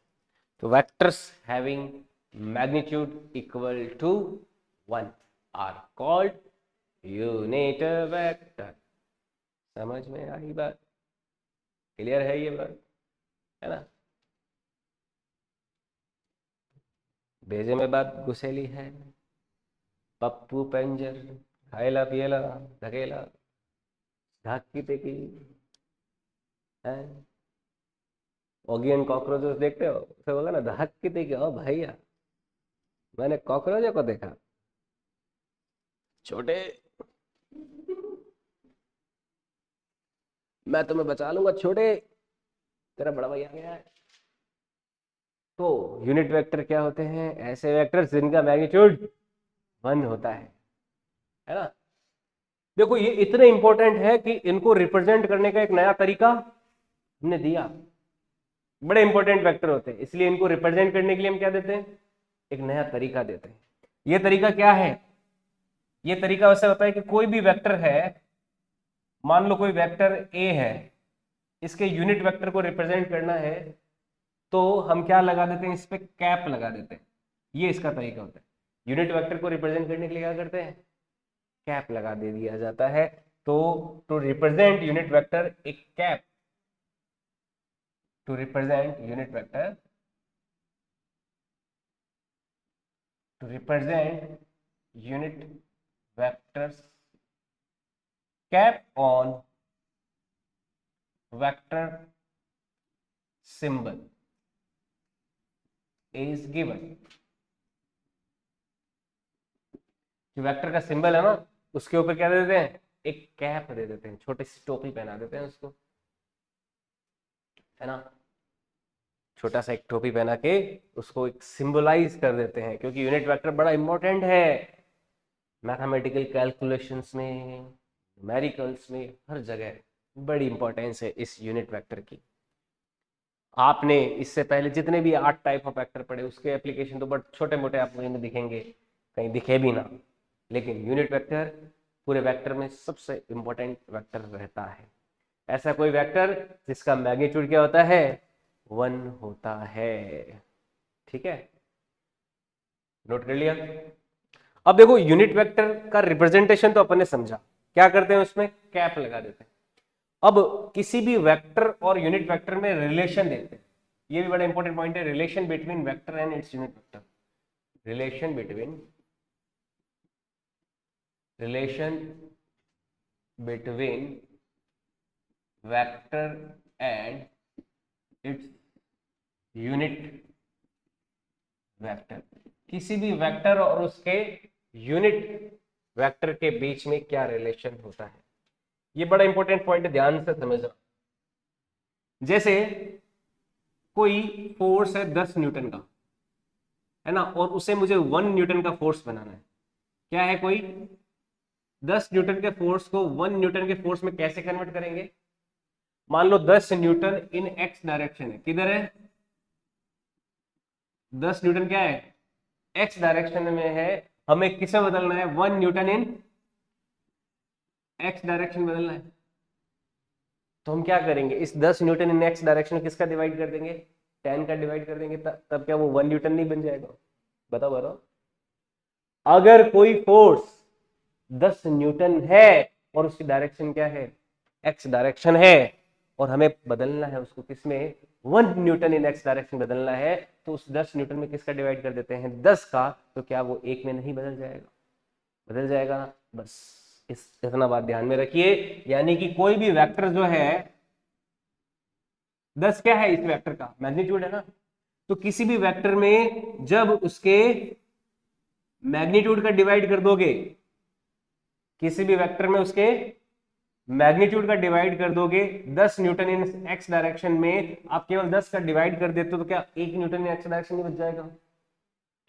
तो vectors having magnitude equal to one are called unit vector. समझ में आई बात? क्लियर है ये बात? है ना? भेजे में बात घुसेली है। पप्पू पेंजर खाएला पिएला धकेला धाकी पे की है। ऑगी एंड कॉकरोचेस देखते हो, उसे बोला ना धक्की पे की, ओ भैया मैंने कॉकरोचों को देखा। छोटे, मैं तुम्हें बचा लूंगा छोटे, तेरा बड़ा भैया गया है। तो यूनिट वेक्टर क्या होते हैं? ऐसे वेक्टर्स जिनका मैग्नीट्यूड वन होता है ना। देखो ये इतने इंपॉर्टेंट है कि इनको रिप्रेजेंट करने का एक नया तरीका हमने दिया। बड़े इंपॉर्टेंट वेक्टर होते हैं, इसलिए इनको रिप्रेजेंट करने के लिए हम क्या देते हैं? एक नया तरीका देते हैं। ये तरीका क्या है? ये तरीका वैसे होता है कि कोई भी वेक्टर है, मान लो कोई वेक्टर ए है, इसके यूनिट वेक्टर को रिप्रेजेंट करना है, तो हम क्या लगा देते हैं? इस पे कैप लगा देते हैं। ये इसका तरीका होता है। यूनिट वेक्टर को रिप्रेजेंट करने के लिए क्या करते हैं? कैप लगा दे दिया जाता है। तो टू रिप्रेजेंट यूनिट वेक्टर, एक cap, to represent unit vector, to represent unit vectors, cap on vector symbol is given। जो वेक्टर का सिंबल है ना, उसके ऊपर क्या दे देते हैं? एक कैप दे देते हैं, छोटी सी टोपी पहना देते हैं उसको, है ना। छोटा सा एक टोपी पहना के उसको एक सिंबलाइज कर देते हैं, क्योंकि यूनिट वेक्टर बड़ा इंपॉर्टेंट है मैथमेटिकल कैलकुलेशंस में, न्यूमेरिकल्स में, हर जगह बड़ी इंपॉर्टेंस है इस यूनिट वेक्टर की। आपने इससे पहले जितने भी 8 टाइप ऑफ वेक्टर पढ़े, उसके एप्लीकेशन तो बट छोटे मोटे आपको इनमें दिखेंगे, कहीं दिखे भी ना, लेकिन यूनिट वेक्टर पूरे वेक्टर में सबसे इंपॉर्टेंट वेक्टर रहता है। ऐसा कोई वेक्टर जिसका मैग्नीट्यूड क्या होता है? वन होता है। ठीक है, नोट कर लिया। अब देखो यूनिट वेक्टर का रिप्रेजेंटेशन तो अपन ने समझा, क्या करते हैं? उसमें कैप लगा देते हैं। अब किसी भी वेक्टर और यूनिट वेक्टर में रिलेशन देते हैं, ये भी बड़ा इंपॉर्टेंट पॉइंट है, relation between vector and its unit vector. Relation between, relation between vector and its unit vector. किसी भी वेक्टर और उसके यूनिट वेक्टर के बीच में क्या रिलेशन होता है, ये बड़ा इंपॉर्टेंट पॉइंट है, ध्यान से समझना। जैसे कोई फोर्स है 10 न्यूटन का, है ना, और उसे मुझे 1 न्यूटन का फोर्स बनाना है। क्या है, कोई 10 न्यूटन के फोर्स को 1 न्यूटन के फोर्स में कैसे कन्वर्ट करेंगे। मान लो 10 न्यूटन इन एक्स डायरेक्शन है, किधर है, 10 न्यूटन क्या है, एक्स डायरेक्शन में है। हमें किसे बदलना है, 1 न्यूटन इन एक्स डायरेक्शन बदलना है। तो हम क्या करेंगे, इस 10 न्यूटन इन एक्स डायरेक्शन में किसका डिवाइड कर देंगे, 10 का डिवाइड कर देंगे। तब क्या वो 1 न्यूटन नहीं बन जाएगा। बताओ बताओ। अगर कोई फोर्स 10 न्यूटन है और उसकी डायरेक्शन क्या है, एक्स डायरेक्शन है, और हमें बदलना है उसको किसमें, 1 न्यूटन इन एक्स डायरेक्शन बदलना है, तो उस 10 न्यूटन में किसका डिवाइड कर देते हैं, 10 का। तो क्या वो एक में नहीं बदल जाएगा, बदल जाएगा ना। बस इतना बात ध्यान में रखिए। यानी कि कोई भी वेक्टर जो है, 10 क्या है, इस वेक्टर का मैग्नीट्यूड है ना। तो किसी भी वेक्टर में जब उसके मैग्नीट्यूड का डिवाइड कर दोगे, किसी भी वेक्टर में उसके मैग्नीट्यूड का डिवाइड कर दोगे, 10 न्यूटन इन एक्स डायरेक्शन में आप केवल 10 का डिवाइड कर देते हो, तो क्या 1 न्यूटन इन एक्स डायरेक्शन में बच जाएगा।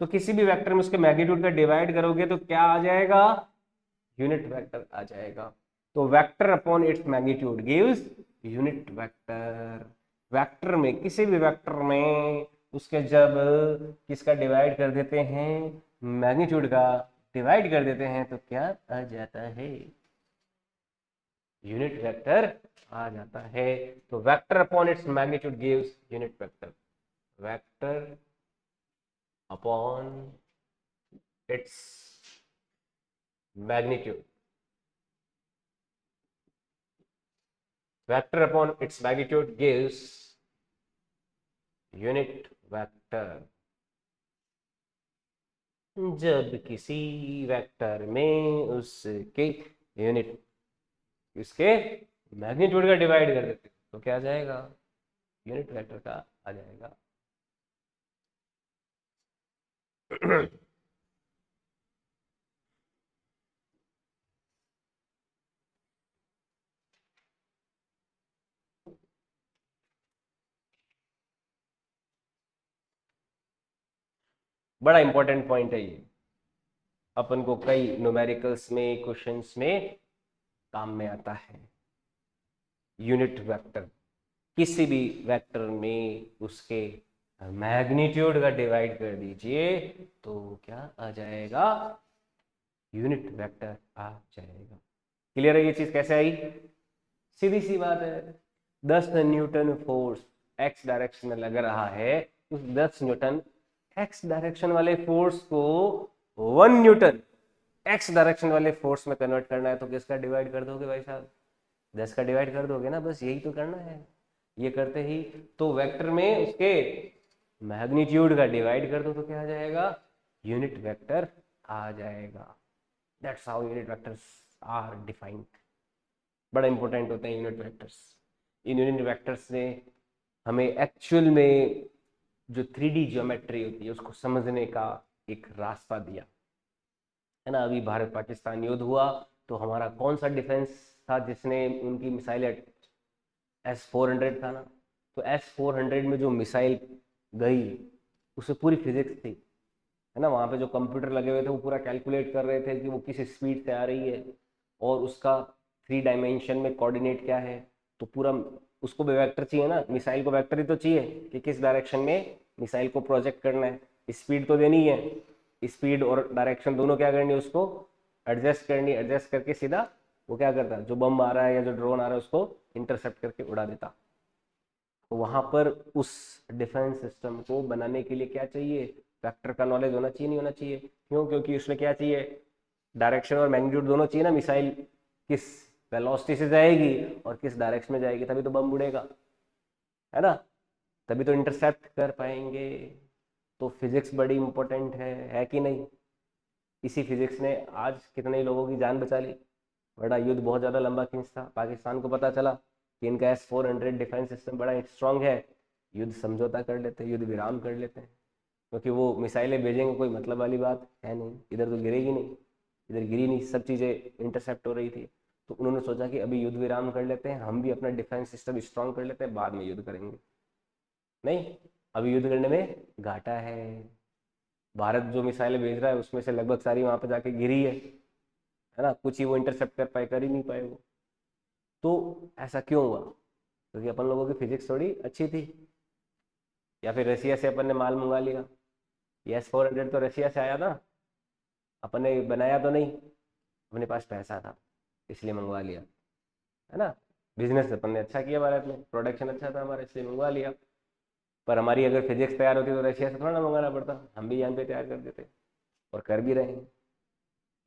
तो किसी भी वेक्टर में उसके मैग्नीट्यूड का डिवाइड करोगे तो क्या आ जाएगा, यूनिट वेक्टर आ जाएगा। तो vector upon its magnitude gives unit vector. Vector में, किसी भी वेक्टर में उसके जब किसका डिवाइड कर देते हैं, मैग्नीट्यूड का डिवाइड कर देते हैं, तो क्या आ जाता है, यूनिट वेक्टर आ जाता है। तो vector upon its magnitude gives unit vector. Vector upon its magnitude, vector upon its magnitude gives unit vector। जब किसी वेक्टर में उसके यूनिट, इसके मैग्नीट्यूड का डिवाइड कर देते तो क्या आ जाएगा, यूनिट वेक्टर का आ जाएगा। बड़ा इंपॉर्टेंट पॉइंट है ये, अपन को कई न्यूमेरिकल्स में, क्वेश्चंस में काम में आता है। यूनिट वेक्टर, किसी भी वेक्टर में उसके मैग्नीट्यूड का डिवाइड कर दीजिए तो क्या आ जाएगा, यूनिट वेक्टर आ जाएगा। क्लियर है ये चीज कैसे आई, सीधी सी बात है। 10 न्यूटन फोर्स एक्स डायरेक्शन में लग रहा है, उस 10 न्यूटन एक्स डायरेक्शन वाले फोर्स को 1 न्यूटन एक्स डायरेक्शन वाले फोर्स में कन्वर्ट करना है, तो किसका डिवाइड कर दोगे भाई साहब, 10 का डिवाइड कर दोगे ना, बस यही तो करना है। ये करते ही तो वेक्टर में उसके मैग्नीट्यूड का डिवाइड कर दो तो क्या आ जाएगा, यूनिट वेक्टर आ जाएगा। That's how unit vectors are defined. बड़ा इंपॉर्टेंट होते हैं यूनिट वेक्टर्स। इन यूनिट वेक्टर्स ने हमें एक्चुअल में जो 3D ज्योमेट्री होती है उसको समझने का एक रास्ता दिया, है ना। अभी भारत पाकिस्तान युद्ध हुआ तो हमारा कौन सा डिफेंस था जिसने उनकी मिसाइल S-400 था ना। तो S-400 में जो मिसाइल गई उसमें पूरी फिजिक्स थी, है ना। वहां पे जो कंप्यूटर लगे हुए थे वो पूरा कैलकुलेट कर रहे थे कि वो किस स्पीड से आ रही है और उसका 3 डायमेंशन में कोऑर्डिनेट क्या है। तो पूरा उसको भी वेक्टर चाहिए ना, मिसाइल को वेक्टर ही तो चाहिए कि किस डायरेक्शन में मिसाइल को प्रोजेक्ट करना है। स्पीड तो देनी है, स्पीड और डायरेक्शन दोनों क्या करनी है, उसको एडजस्ट करनी, एडजस्ट करके सीधा वो क्या करता है, जो बम आ रहा है या जो ड्रोन आ रहा है उसको इंटरसेप्ट करके उड़ा देता। तो वहां पर उस डिफेंस सिस्टम को बनाने के लिए क्या चाहिए, वेक्टर का नॉलेज होना चाहिए, नहीं होना चाहिए। क्यों, क्योंकि उसमें क्या चाहिए, डायरेक्शन और मैग्नीट्यूड दोनों चाहिए ना। मिसाइल किस वेलोसिटी से जाएगी और किस डायरेक्शन में जाएगी, तभी तो बम उड़ेगा, है ना, तभी तो इंटरसेप्ट कर पाएंगे। तो फिजिक्स बड़ी इंपॉर्टेंट है कि नहीं। इसी फिजिक्स ने आज कितने ही लोगों की जान बचा ली। बड़ा युद्ध बहुत ज़्यादा लंबा खींचता, पाकिस्तान को पता चला कि इनका S-400 डिफेंस सिस्टम बड़ा स्ट्रांग है, युद्ध समझौता कर लेते हैं, युद्ध विराम कर लेते हैं, क्योंकि वो मिसाइलें भेजेंगे, कोई मतलब वाली बात है नहीं, इधर तो गिरेगी नहीं, इधर गिरी नहीं, सब चीज़ें इंटरसेप्ट हो रही थी। तो उन्होंने सोचा कि अभी युद्ध विराम कर लेते हैं, हम भी अपना डिफेंस सिस्टम स्ट्रांग कर लेते हैं, बाद में युद्ध करेंगे। नहीं, अभी युद्ध करने में घाटा है। भारत जो मिसाइलें भेज रहा है उसमें से लगभग सारी वहां पर जाके गिरी है ना, कुछ ही वो इंटरसेप्ट कर ही नहीं पाए वो। तो ऐसा क्यों हुआ? क्योंकि अपन लोगों की फिजिक्स थोड़ी अच्छी थी, या फिर रसिया से अपन ने माल मंगा लिया। S-400 तो रसिया से आया था, अपन ने बनाया तो नहीं, अपने पास पैसा था इसलिए मंगवा लिया, है ना। बिजनेस अपन ने अच्छा किया, भारत में प्रोडक्शन अच्छा था हमारा, इसलिए मंगवा लिया। पर हमारी अगर फिजिक्स तैयार होती तो रशिया से थोड़ा ना मंगाना पड़ता, हम भी यहाँ पे तैयार कर देते, और कर भी रहे हैं,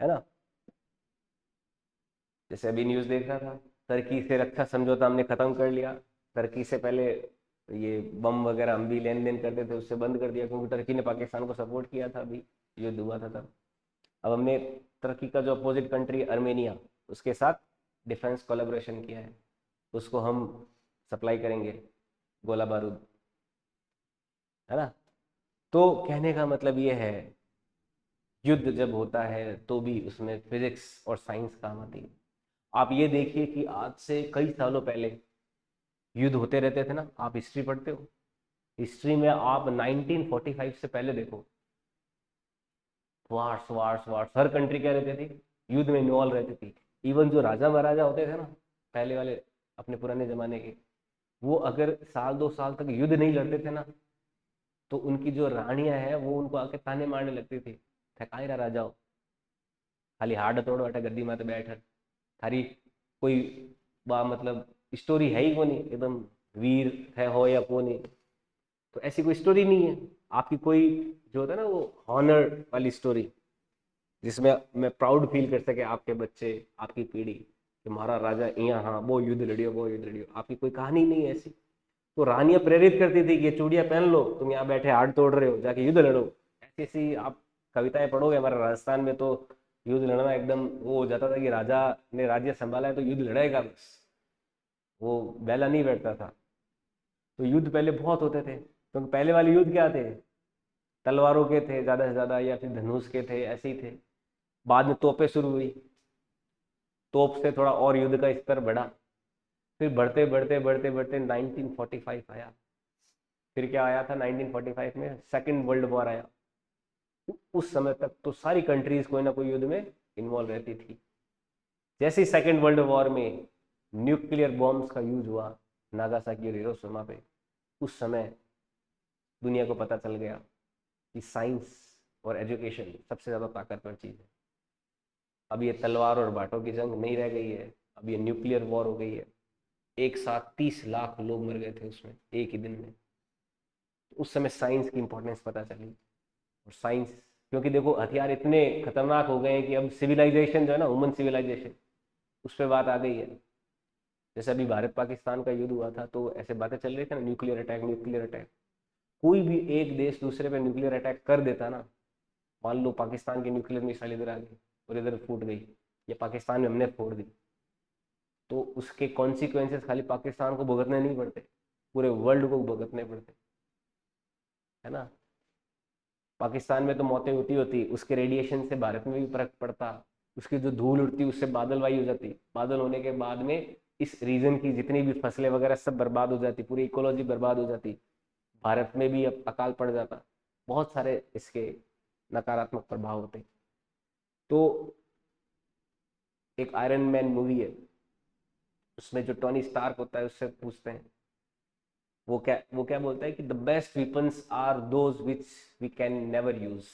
है ना। जैसे अभी न्यूज़ देख रहा था, तुर्की से रक्षा समझौता हमने खत्म कर लिया। तुर्की से पहले ये बम वगैरह हम भी लेन देन करते थे, उससे बंद कर दिया, क्योंकि तुर्की ने पाकिस्तान को सपोर्ट किया था, अभी युद्ध हुआ था तब। अब हमने तुर्की का जो अपोजिट कंट्री अर्मेनिया, उसके साथ डिफेंस कोलैबोरेशन किया है, उसको हम सप्लाई करेंगे गोला बारूद, है ना। तो कहने का मतलब ये है, युद्ध जब होता है तो भी उसमें फिजिक्स और साइंस काम आती है। आप ये देखिए कि आज से कई सालों पहले युद्ध होते रहते थे ना, आप हिस्ट्री पढ़ते हो, हिस्ट्री में आप 1945 से पहले देखो, वार्स वार्स वार्स, हर कंट्री क्या रहती थी, युद्ध में इन्वॉल्व रहती थी। इवन जो राजा महाराजा होते थे ना, पहले वाले, अपने पुराने जमाने के, वो अगर साल 2 साल तक युद्ध नहीं लड़ते थे ना, तो उनकी जो रानियां हैं वो उनको आके ताने मारने लगती थी, थकाई रहा राजाओ, खाली हाड तोड़ो अटा गद्दी माते बैठ, थारी कोई मतलब स्टोरी है ही को नहीं, एकदम वीर है हो या को नहीं, तो ऐसी कोई स्टोरी नहीं है आपकी कोई, जो होता है ना वो हॉनर वाली स्टोरी, जिसमें मैं प्राउड फील कर सके आपके बच्चे, आपकी पीढ़ी, कि हमारा राजा यहाँ, हाँ वो युद्ध लड़ियो, वो युद्ध लड़ियो, आपकी कोई कहानी नहीं है ऐसी। तो रानियां प्रेरित करती थी कि ये चूड़ियां पहन लो, तुम यहाँ बैठे हाथ तोड़ रहे हो, जाके युद्ध लड़ो। ऐसी ऐसी आप कविताएं पढ़ोगे, हमारे राजस्थान में तो युद्ध लड़ना एकदम वो हो जाता था कि राजा ने राज्य संभाला है तो युद्ध लड़ेगा बस, वो बेला नहीं बैठता था। तो युद्ध पहले बहुत होते थे, तो पहले वाले युद्ध क्या थे, तलवारों के थे ज्यादा से ज्यादा, या फिर धनुष के थे, ऐसे ही थे। बाद में तोपें शुरू हुई, तोप से थोड़ा और युद्ध का स्तर बढ़ा, फिर बढ़ते बढ़ते बढ़ते बढ़ते 1945 आया। फिर क्या आया था 1945 में, सेकंड वर्ल्ड वॉर आया। उस समय तक तो सारी कंट्रीज कोई ना कोई युद्ध में इन्वॉल्व रहती थी। जैसे ही सेकंड वर्ल्ड वॉर में न्यूक्लियर बॉम्ब्स का यूज हुआ नागासाकी और हिरोशिमा पे, उस समय दुनिया को पता चल गया कि साइंस और एजुकेशन सबसे ज्यादा ताकतवर चीज है। अब ये तलवार और बाटों की जंग नहीं रह गई है, अब ये न्यूक्लियर वॉर हो गई है। एक साथ 30 लाख लोग मर गए थे उसमें एक ही दिन में। उस समय साइंस की इंपॉर्टेंस पता चली। और साइंस, क्योंकि देखो हथियार इतने खतरनाक हो गए हैं कि अब सिविलाइजेशन जो है ना, ह्यूमन सिविलाइजेशन, उस पर बात आ गई है। जैसे अभी भारत पाकिस्तान का युद्ध हुआ था तो ऐसे बातें चल रही थी ना, न्यूक्लियर अटैक, न्यूक्लियर अटैक। कोई भी एक देश दूसरे पे न्यूक्लियर अटैक कर देता ना, मान लो पाकिस्तान की न्यूक्लियर मिसाइल इधर आ गई और इधर फूट गई, या पाकिस्तान में हमने फोड़ दी, तो उसके कॉन्सिक्वेंसेस खाली पाकिस्तान को भुगतने नहीं पड़ते, पूरे वर्ल्ड को भुगतने पड़ते, है ना। पाकिस्तान में तो मौतें होती होती, उसके रेडिएशन से भारत में भी फर्क पड़ता, उसकी जो धूल उड़ती उससे बादल वायु हो जाती, बादल होने के बाद में इस रीजन की जितनी भी फसलें वगैरह सब बर्बाद हो जाती, पूरी इकोलॉजी बर्बाद हो जाती, भारत में भी अब अकाल पड़ जाता, बहुत सारे इसके नकारात्मक प्रभाव होते। तो एक आयरन मैन मूवी है, उसमें जो टोनी स्टार्क होता है उससे पूछते हैं, वो क्या बोलता है कि the best weapons are those which we can never use.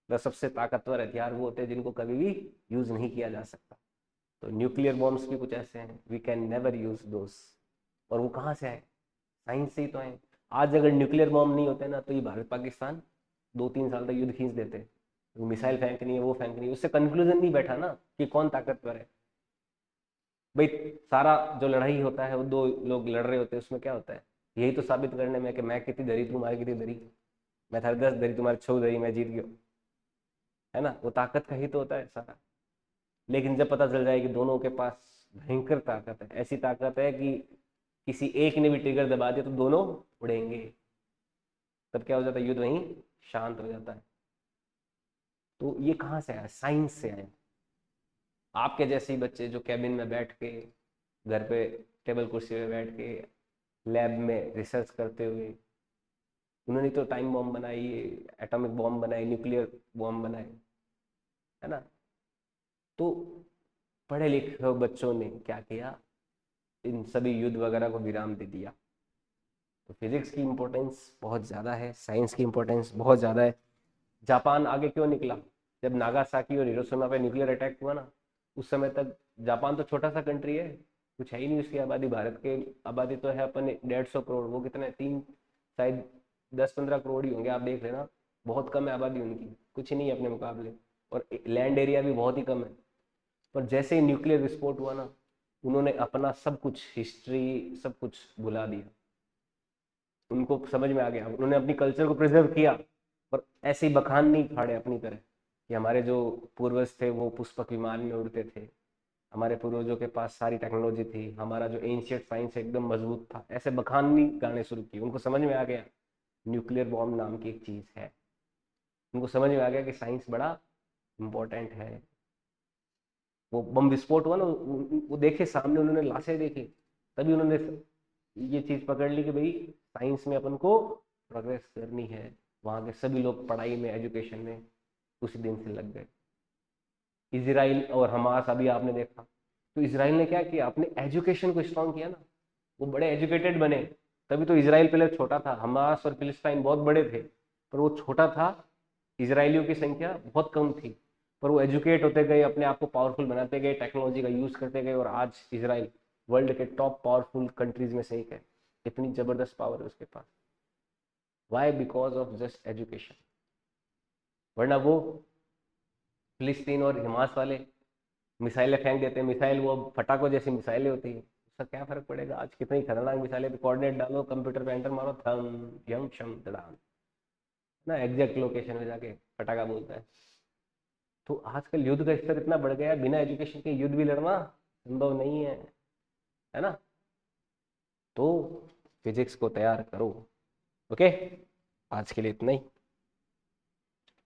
व सबसे ताकतवर हथियार वो होते हैं जिनको कभी भी यूज नहीं किया जा सकता। तो न्यूक्लियर बॉम्ब्स भी कुछ ऐसे हैं, we can never use those. और वो कहाँ से आए, साइंस से ही तो है। आज अगर न्यूक्लियर बॉम्ब नहीं होते ना, तो ये भारत पाकिस्तान 2-3 साल तक युद्ध खींच देते। वो मिसाइल फेंकनी है, वो फेंकनी है, उससे कंक्लूजन नहीं बैठा ना कि कौन ताकतवर है। भाई सारा जो लड़ाई होता है वो दो लोग लड़ रहे होते हैं, उसमें क्या होता है, यही तो साबित करने में कि मैं कितनी दरी तुम्हारी कितनी दरी, मैं थारी 10 दरी तुम्हारी 6 दरी, मैं जीत गया, है ना। वो ताकत का ही तो होता है सारा। लेकिन जब पता चल जाए कि दोनों के पास भयंकर ताकत है, ऐसी ताकत है कि किसी एक ने भी ट्रिगर दबा दिया तो दोनों उड़ेंगे, तब क्या हो जाता है, युद्ध वहीं शांत हो जाता है। तो ये कहाँ से आया, साइंस से आया। आपके जैसे ही बच्चे जो कैबिन में बैठ के, घर पे टेबल कुर्सी पे बैठ के, लैब में रिसर्च करते हुए, उन्होंने तो टाइम बॉम्ब बनाई, एटॉमिक बॉम्ब बनाई, न्यूक्लियर बॉम्ब बनाए, है ना। तो पढ़े लिखे बच्चों ने क्या किया, इन सभी युद्ध वगैरह को विराम दे दिया। तो फिजिक्स की इम्पोर्टेंस बहुत ज़्यादा है, साइंस की इम्पोर्टेंस बहुत ज़्यादा है। जापान आगे क्यों निकला, जब नागासाकी और हिरोशिमा पे न्यूक्लियर अटैक हुआ ना, उस समय तक जापान तो छोटा सा कंट्री है, कुछ है ही नहीं उसकी आबादी। भारत के आबादी तो है अपन 150 करोड़, वो कितने, तीन, शायद 10-15 करोड़ ही होंगे, आप देख लेना, बहुत कम है आबादी उनकी, कुछ नहीं है अपने मुकाबले, और लैंड एरिया भी बहुत ही कम है। पर जैसे ही न्यूक्लियर विस्फोट हुआ ना, उन्होंने अपना सब कुछ, हिस्ट्री सब कुछ भुला दिया। उनको समझ में आ गया, उन्होंने अपनी कल्चर को प्रिजर्व किया, पर ऐसे ही बखान नहीं फाड़े अपनी तरह कि हमारे जो पूर्वज थे वो पुष्पक विमान में उड़ते थे, हमारे पूर्वजों के पास सारी टेक्नोलॉजी थी, हमारा जो एंशियंट साइंस एकदम मजबूत था, ऐसे बखान नहीं गाने शुरू किए। उनको समझ में आ गया न्यूक्लियर बॉम्ब नाम की एक चीज है, उनको समझ में आ गया कि साइंस बड़ा इंपॉर्टेंट है। वो बम विस्फोट हुआ ना, वो देखे सामने, उन्होंने लाशें देखी, तभी उन्होंने ये चीज पकड़ ली कि भाई साइंस में अपन को प्रोग्रेस करनी है। वहां के सभी लोग पढ़ाई में, एजुकेशन में उसी दिन से लग गए। इसराइल और हमास अभी आपने देखा, तो इसराइल ने क्या किया, अपने एजुकेशन को स्ट्रॉन्ग किया ना, वो बड़े एजुकेटेड बने। तभी तो इसराइल पहले छोटा था, हमास और फिलिस्तीन बहुत बड़े थे, पर वो छोटा था, इसराइलियों की संख्या बहुत कम थी, पर वो एजुकेट होते गए, अपने आप को पावरफुल बनाते गए, टेक्नोलॉजी का यूज करते गए, और आज इसराइल वर्ल्ड के टॉप पावरफुल कंट्रीज में से एक है। इतनी जबरदस्त पावर है उसके पास। Why, because of just education. वरना वो फिलिस्तीन और हमास वाले मिसाइलें फेंक देते हैं, मिसाइल वो फटाकों जैसी मिसाइलें होती हैं, उसका क्या फर्क पड़ेगा। आज कितनी खतरनाक मिसाइलें, कोऑर्डिनेट डालो कंप्यूटर पे, एंटर मारो, थम यम शम तड़ाम, ना एग्जैक्ट लोकेशन में जाके फटाका बोलता है। तो आजकल युद्ध का स्तर इतना बढ़ गया है, बिना एजुकेशन के युद्ध भी लड़ना संभव नहीं है ना। तो फिजिक्स को तैयार करो। ओके, आज के लिए इतना ही।